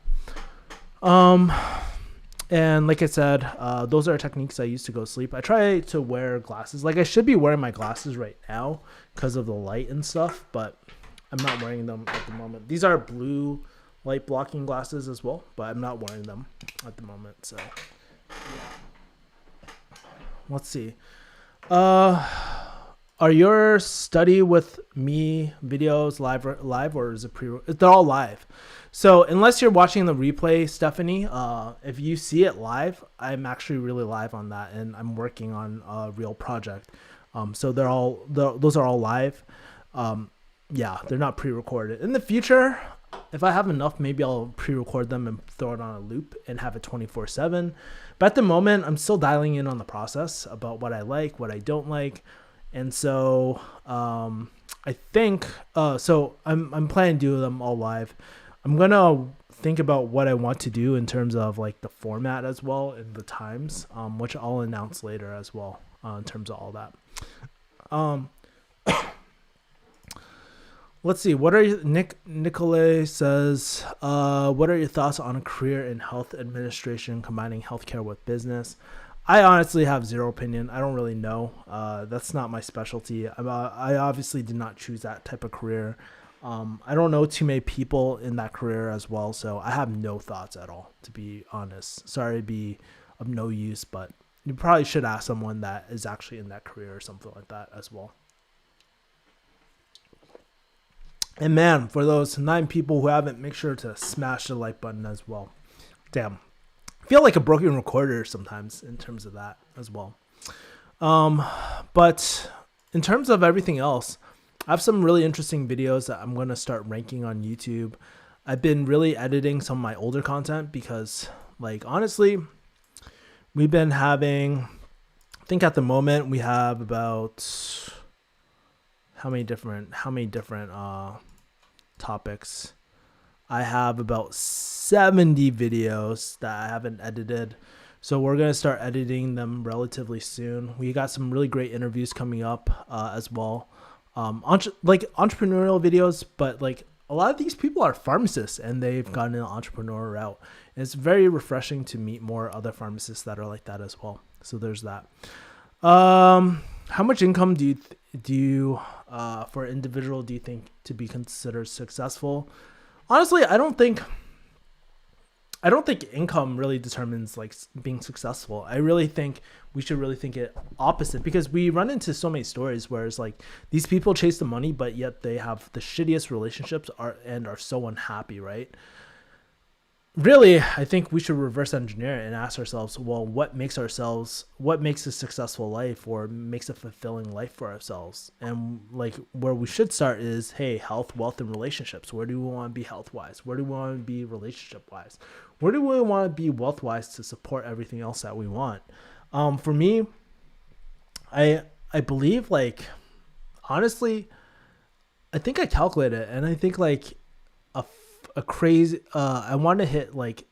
And like I said, those are techniques I use to go to sleep. I try to wear glasses. Like I should be wearing my glasses right now because of the light and stuff, but I'm not wearing them at the moment. These are blue light blocking glasses as well, but I'm not wearing them at the moment. So yeah. Let's see. Are your study with me videos live or is it they're all live? So unless you're watching the replay, Stephanie, if you see it live, I'm actually really live on that, and I'm working on a real project. So those are all live. Yeah, they're not pre-recorded. In the future, if I have enough, maybe I'll pre-record them and throw it on a loop and have it 24/7. But at the moment, I'm still dialing in on the process about what I like, what I don't like. And so I think so I'm planning to do them all live. I'm gonna think about what I want to do in terms of like the format as well and the times, which I'll announce later as well in terms of all that. Let's see. What are you, Nicolay says? What are your thoughts on a career in health administration, combining healthcare with business? I honestly have zero opinion. I don't really know. That's not my specialty. I obviously did not choose that type of career. I don't know too many people in that career as well, so I have no thoughts at all, to be honest. Sorry to be of no use, but you probably should ask someone that is actually in that career or something like that as well. And man, for those 9 people who haven't, make sure to smash the like button as well. Damn. I feel like a broken recorder sometimes in terms of that as well. But in terms of everything else, I have some really interesting videos that I'm going to start ranking on YouTube. I've been really editing some of my older content because, like, honestly, we've been having, I think at the moment we have about how many different topics. I have about 70 videos that I haven't edited. So we're going to start editing them relatively soon. We got some really great interviews coming up as well. Entrepreneurial videos, but like a lot of these people are pharmacists and they've gone an entrepreneur route. And it's very refreshing to meet more other pharmacists that are like that as well. So there's that. How much income do you for an individual do you think to be considered successful? Honestly, I don't think income really determines like being successful. I really think we should really think it opposite, because we run into so many stories where it's like these people chase the money, but yet they have the shittiest relationships and are so unhappy, right? Really, I think we should reverse engineer it and ask ourselves, well, what makes a successful life or makes a fulfilling life for ourselves? And like where we should start is, hey, health, wealth, and relationships. Where do we want to be health-wise? Where do we want to be relationship-wise? Where do we want to be wealth-wise to support everything else that we want? For me, I believe, like, honestly, I think I calculated it, and I think like a crazy I want to hit like,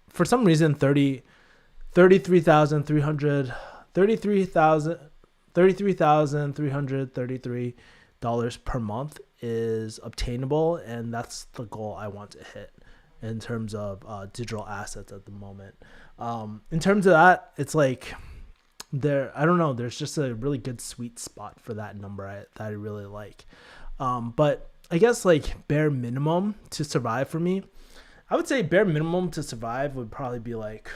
for some reason, $33,333 per month is obtainable, and that's the goal I want to hit in terms of digital assets at the moment. In terms of that, it's like I don't know, there's just a really good sweet spot for that number that I really like. But I guess like bare minimum to survive for me, I would say bare minimum to survive would probably be like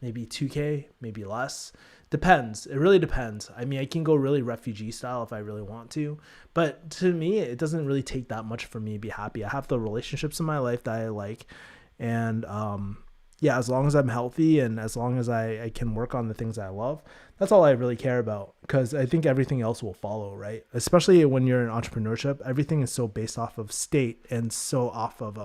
maybe 2K, maybe less. Depends. It really depends. I mean, I can go really refugee style if I really want to, but to me, it doesn't really take that much for me to be happy. I have the relationships in my life that I like, and yeah, as long as I'm healthy and as long as I can work on the things I love, that's all I really care about. Because I think everything else will follow, right? Especially when you're in entrepreneurship, everything is so based off of state and so off of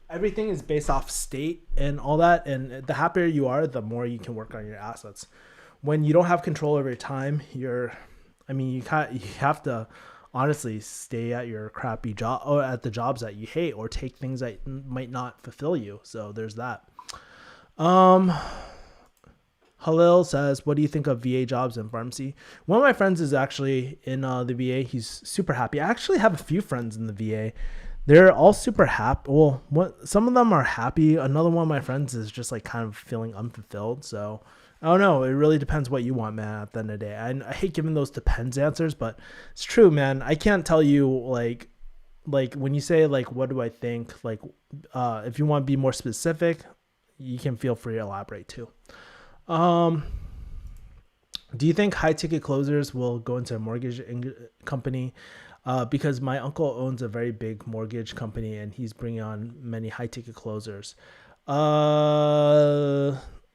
everything is based off state and all that. And the happier you are, the more you can work on your assets. When you don't have control over your time, you have to honestly stay at your crappy job or at the jobs that you hate, or take things that might not fulfill you. So there's that. Halil says, what do you think of VA jobs in pharmacy? One of my friends is actually in the VA. He's super happy. I actually have a few friends in the VA. They're all super happy. Well, some of them are happy. Another one of my friends is just like kind of feeling unfulfilled. So I don't know. It really depends what you want, man, at the end of the day. I hate giving those depends answers, but it's true, man. I can't tell you like when you say like, what do I think? Like, if you want to be more specific, you can feel free to elaborate too. Do you think high ticket closers will go into a mortgage company? Because my uncle owns a very big mortgage company and he's bringing on many high ticket closers.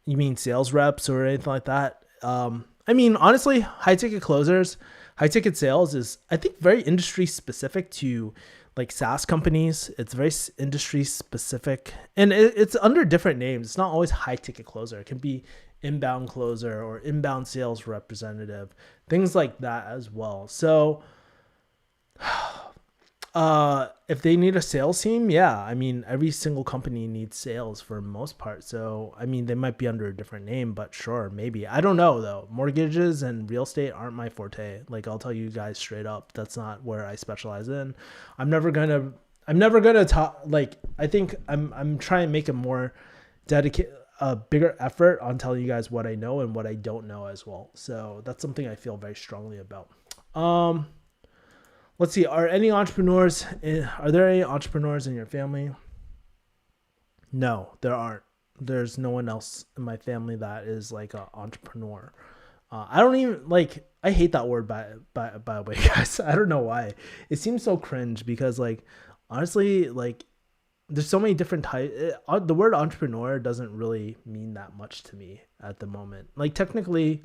You mean sales reps or anything like that? I mean, honestly, high ticket sales is, I think, very industry specific to like SaaS companies. It's very industry specific, and it's under different names. It's not always high ticket closer. It can be inbound closer or inbound sales representative, things like that as well. So if they need a sales team, yeah, I mean, every single company needs sales for the most part. So, I mean, they might be under a different name, but sure, maybe. I don't know though. Mortgages and real estate aren't my forte. Like, I'll tell you guys straight up, that's not where I specialize in. I'm never gonna talk. Like, I think I'm trying to make a more a bigger effort on telling you guys what I know and what I don't know as well. So that's something I feel very strongly about. Let's see. Are there any entrepreneurs in your family? No, there aren't. There's no one else in my family that is like an entrepreneur. I don't even like, I hate that word by the way, guys. I don't know why. It seems so cringe because like, honestly, like there's so many different types. The word entrepreneur doesn't really mean that much to me at the moment. Like technically,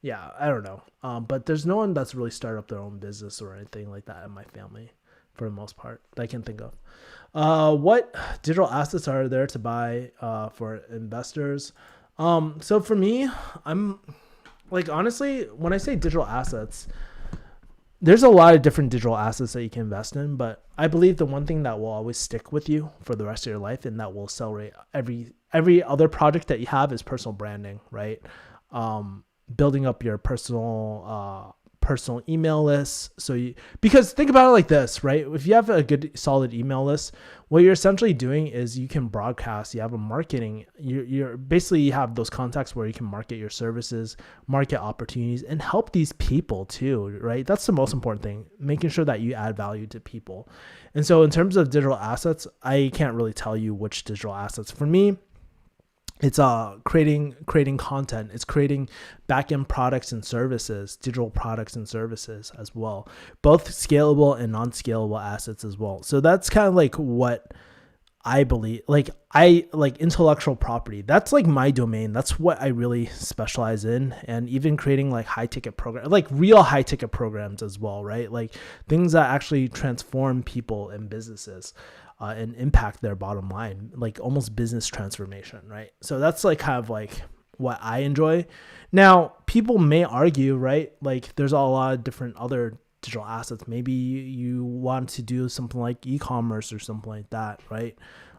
yeah, I don't know. But there's no one that's really started up their own business or anything like that in my family for the most part that I can think of. What digital assets are there to buy for investors? So for me, I'm like, honestly, when I say digital assets, there's a lot of different digital assets that you can invest in, but I believe the one thing that will always stick with you for the rest of your life and that will accelerate every other project that you have is personal branding, right? Building up your personal email list. Because think about it like this, right? If you have a good solid email list, what you're essentially doing is you can broadcast, you have a marketing, you're basically, you have those contacts where you can market your services, market opportunities, and help these people too, right? That's the most important thing, making sure that you add value to people. And so in terms of digital assets, I can't really tell you which digital assets. For me, it's creating content. It's creating back-end products and services, digital products and services as well, both scalable and non-scalable assets as well. So that's kind of like what I believe. Like I like intellectual property. That's like my domain. That's what I really specialize in. And even creating like high-ticket programs, like real high-ticket programs as well, right? Like things that actually transform people and businesses. And impact their bottom line, like almost business transformation, right? So that's like kind of like what I enjoy. Now, people may argue, right? Like there's a lot of different other digital assets. Maybe you want to do something like e-commerce or something like that, right?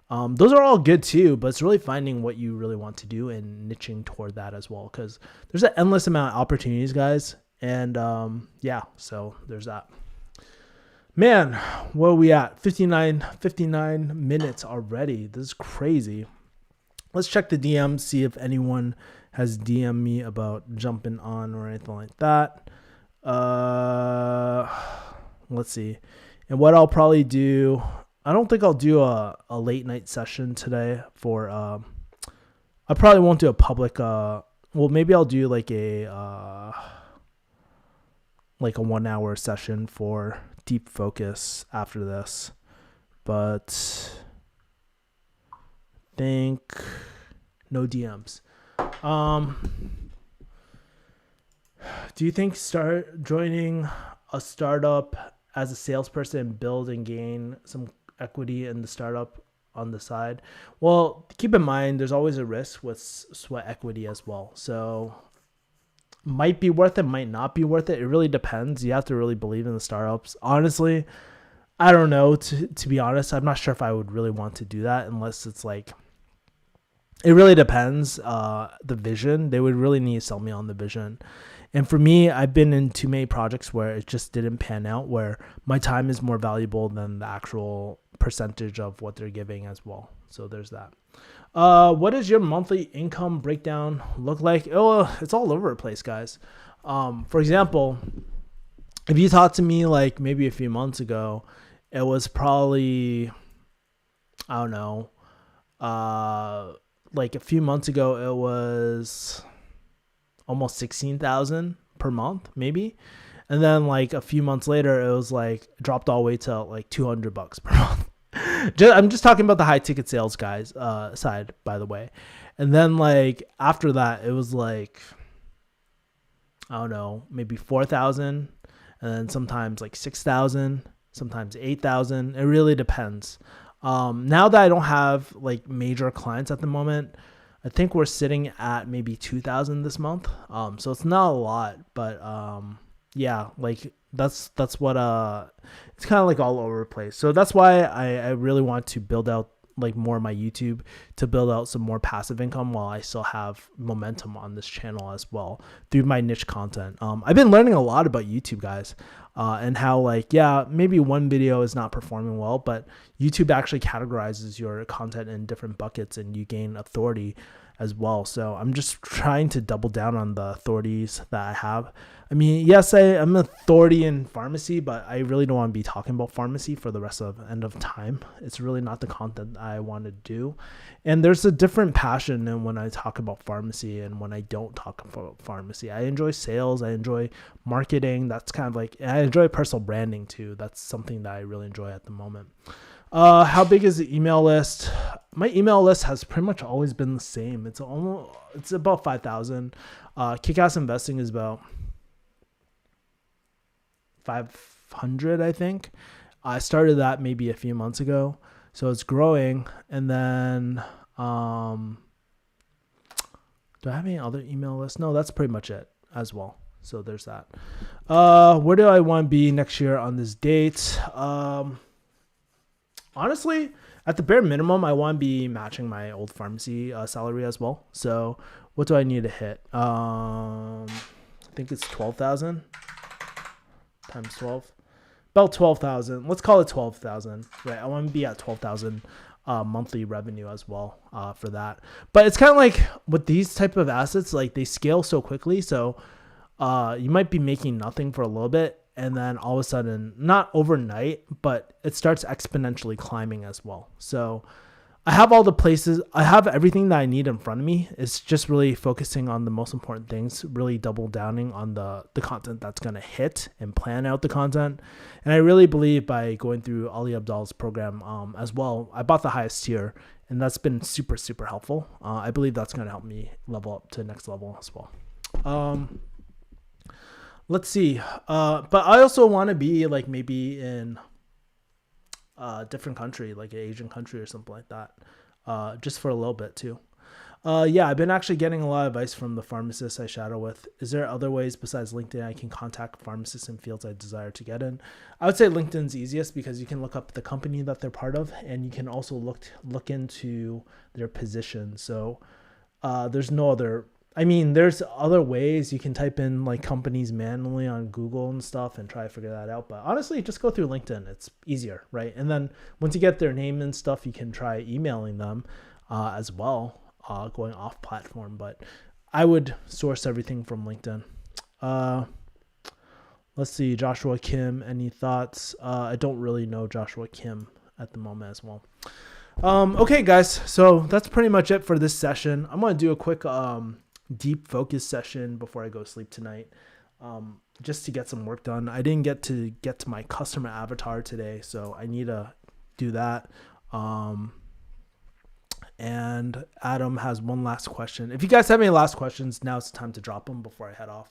Those are all good too, but it's really finding what you really want to do and niching toward that as well, because there's an endless amount of opportunities, guys. And yeah, so there's that. Man, where are we at? 59 minutes already. This is crazy. Let's check the DM, see if anyone has DM'd me about jumping on or anything like that. Let's see. And what I'll probably do, I don't think I'll do a late night session today for, I probably won't do a public, well, maybe I'll do like a 1 hour session for deep focus after this. But think no DMs. Do you think joining a startup as a salesperson and build and gain some equity in the startup on the side? Well, keep in mind there's always a risk with sweat equity as well. So might be worth it, might not be worth it. It really depends. You have to really believe in the startups. Honestly, I don't know. To be honest, I'm not sure if I would really want to do that unless it's like, it really depends. The vision, they would really need to sell me on the vision. And for me, I've been in too many projects where it just didn't pan out, where my time is more valuable than the actual percentage of what they're giving as well. So there's that. What does your monthly income breakdown look like? Oh, it's all over the place, guys. For example, if you talked to me like maybe a few months ago, it was probably, I don't know, like a few months ago, it was almost 16,000 per month, maybe. And then like a few months later, it was like dropped all the way to like $200 per month. I'm just talking about the high ticket sales guys side, by the way. And then like after that, it was like, I don't know, maybe 4,000, and then sometimes like 6,000, sometimes 8,000. It really depends. Now that I don't have like major clients at the moment, I think we're sitting at maybe 2,000 this month. So it's not a lot, but yeah, like that's what it's kind of like all over the place. So that's why I really want to build out like more of my YouTube, to build out some more passive income while I still have momentum on this channel as well through my niche content. I've been learning a lot about YouTube, guys, and how like, yeah, maybe one video is not performing well, but YouTube actually categorizes your content in different buckets and you gain authority as well. So I'm just trying to double down on the authorities that I have. I mean, yes, I'm an authority in pharmacy, but I really don't want to be talking about pharmacy for the rest of end of time. It's really not the content I want to do. And there's a different passion in when I talk about pharmacy and when I don't talk about pharmacy. I enjoy sales. I enjoy marketing. That's kind of like, I enjoy personal branding too. That's something that I really enjoy at the moment. How big is the email list? My email list has pretty much always been the same. It's about 5,000. Kick-Ass Investing is about 500, I think. I started that maybe a few months ago, so it's growing. And then, do I have any other email lists? No, that's pretty much it as well. So there's that. Where do I want to be next year on this date? Honestly, at the bare minimum, I want to be matching my old pharmacy salary as well. So what do I need to hit? I think it's 12,000 times 12. About 12,000. Let's call it 12,000. Right. I want to be at 12,000 monthly revenue as well for that. But it's kind of like with these type of assets, like they scale so quickly. So you might be making nothing for a little bit, and then all of a sudden, not overnight, but it starts exponentially climbing as well. So I have all the places, I have everything that I need in front of me. It's just really focusing on the most important things, really double downing on the content that's going to hit and plan out the content. And I really believe by going through Ali Abdal's program as well, I bought the highest tier, and that's been super, super helpful. I believe that's going to help me level up to the next level as well. Let's see. But I also want to be like maybe in a different country, like an Asian country or something like that, just for a little bit too. Yeah, I've been actually getting a lot of advice from the pharmacists I shadow with. Is there other ways besides LinkedIn I can contact pharmacists in fields I desire to get in? I would say LinkedIn's easiest because you can look up the company that they're part of, and you can also look into their position. So there's no other. I mean, there's other ways you can type in like companies manually on Google and stuff and try to figure that out. But honestly, just go through LinkedIn. It's easier, right? And then once you get their name and stuff, you can try emailing them as well. going off platform, but I would source everything from LinkedIn. Let's see, Joshua Kim, any thoughts? I don't really know Joshua Kim at the moment as well. Okay, guys, so that's pretty much it for this session. I'm going to do a quick deep focus session before I go to sleep tonight, just to get some work done. I didn't get to my customer avatar today, so I need to do that. And Adam has one last question. If you guys have any last questions, now's the time to drop them before I head off.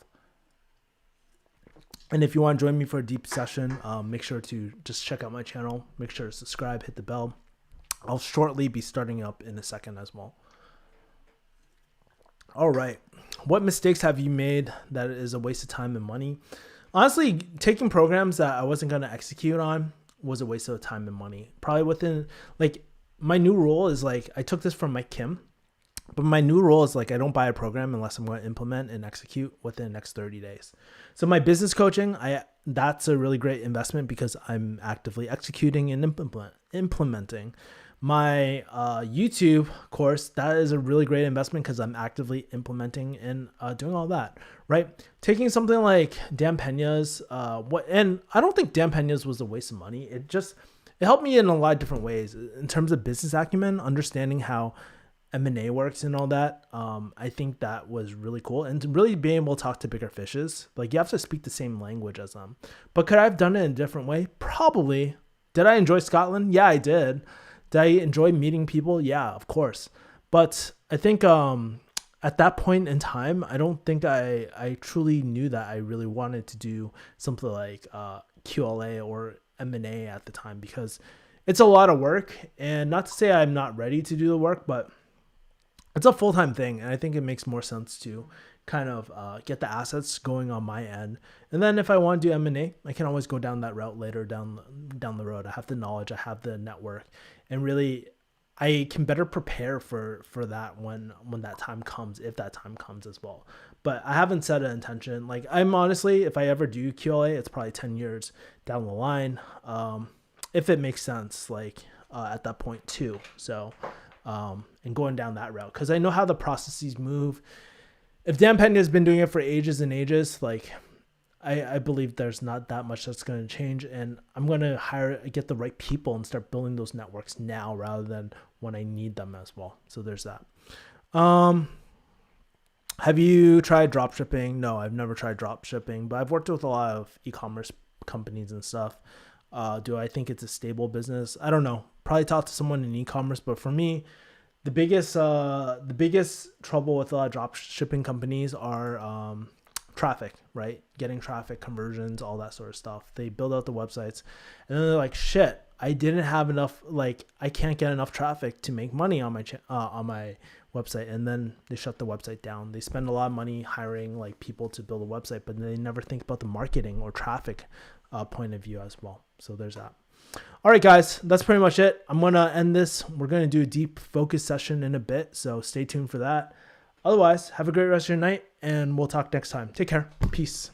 And if you want to join me for a deep session, make sure to just check out my channel. Make sure to subscribe, hit the bell. I'll shortly be starting up in a second as well. All right. What mistakes have you made that is a waste of time and money? Honestly, taking programs that I wasn't going to execute on was a waste of time and money. Probably within, like, my new rule is, like, I took this from Mike Kim, but my new rule is, like, I don't buy a program unless I'm going to implement and execute within the next 30 days. So my business coaching, that's a really great investment because I'm actively executing and implementing. My YouTube course, that is a really great investment because I'm actively implementing and doing all that, right? Taking something like Dan Pena's, and I don't think Dan Pena's was a waste of money. It helped me in a lot of different ways in terms of business acumen, understanding how M&A works and all that. I think that was really cool, and to really being able to talk to bigger fishes, like you have to speak the same language as them. But could I have done it in a different way? Probably. Did I enjoy Scotland? Yeah, I did. Did I enjoy meeting people? Yeah, of course. But I think at that point in time, I don't think I truly knew that I really wanted to do something like QLA or M&A at the time, because it's a lot of work. And not to say I'm not ready to do the work, but it's a full-time thing. And I think it makes more sense to kind of get the assets going on my end. And then if I want to do M&A, I can always go down that route later down the road. I have the knowledge, I have the network, and really I can better prepare for that when that time comes, if that time comes as well. But I haven't set an intention. Like, I'm honestly, if I ever do QLA, it's probably 10 years down the line, if it makes sense, like at that point too. So, and going down that route, because I know how the processes move. If Dan Pena has been doing it for ages and ages, like I believe there's not that much that's going to change, and I'm going to get the right people and start building those networks now rather than when I need them as well. So there's that. Have you tried drop shipping? No, I've never tried drop shipping, but I've worked with a lot of e-commerce companies and stuff. Do I think it's a stable business? I don't know. Probably talk to someone in e-commerce, but for me, the biggest trouble with a lot of drop shipping companies are traffic, right? Getting traffic, conversions, all that sort of stuff. They build out the websites, and then they're like, "Shit, I didn't have enough. Like, I can't get enough traffic to make money on my website." And then they shut the website down. They spend a lot of money hiring like people to build a website, but they never think about the marketing or traffic point of view as well. So there's that. All right, guys, that's pretty much it. I'm going to end this. We're going to do a deep focus session in a bit, so stay tuned for that. Otherwise, have a great rest of your night, and we'll talk next time. Take care. Peace.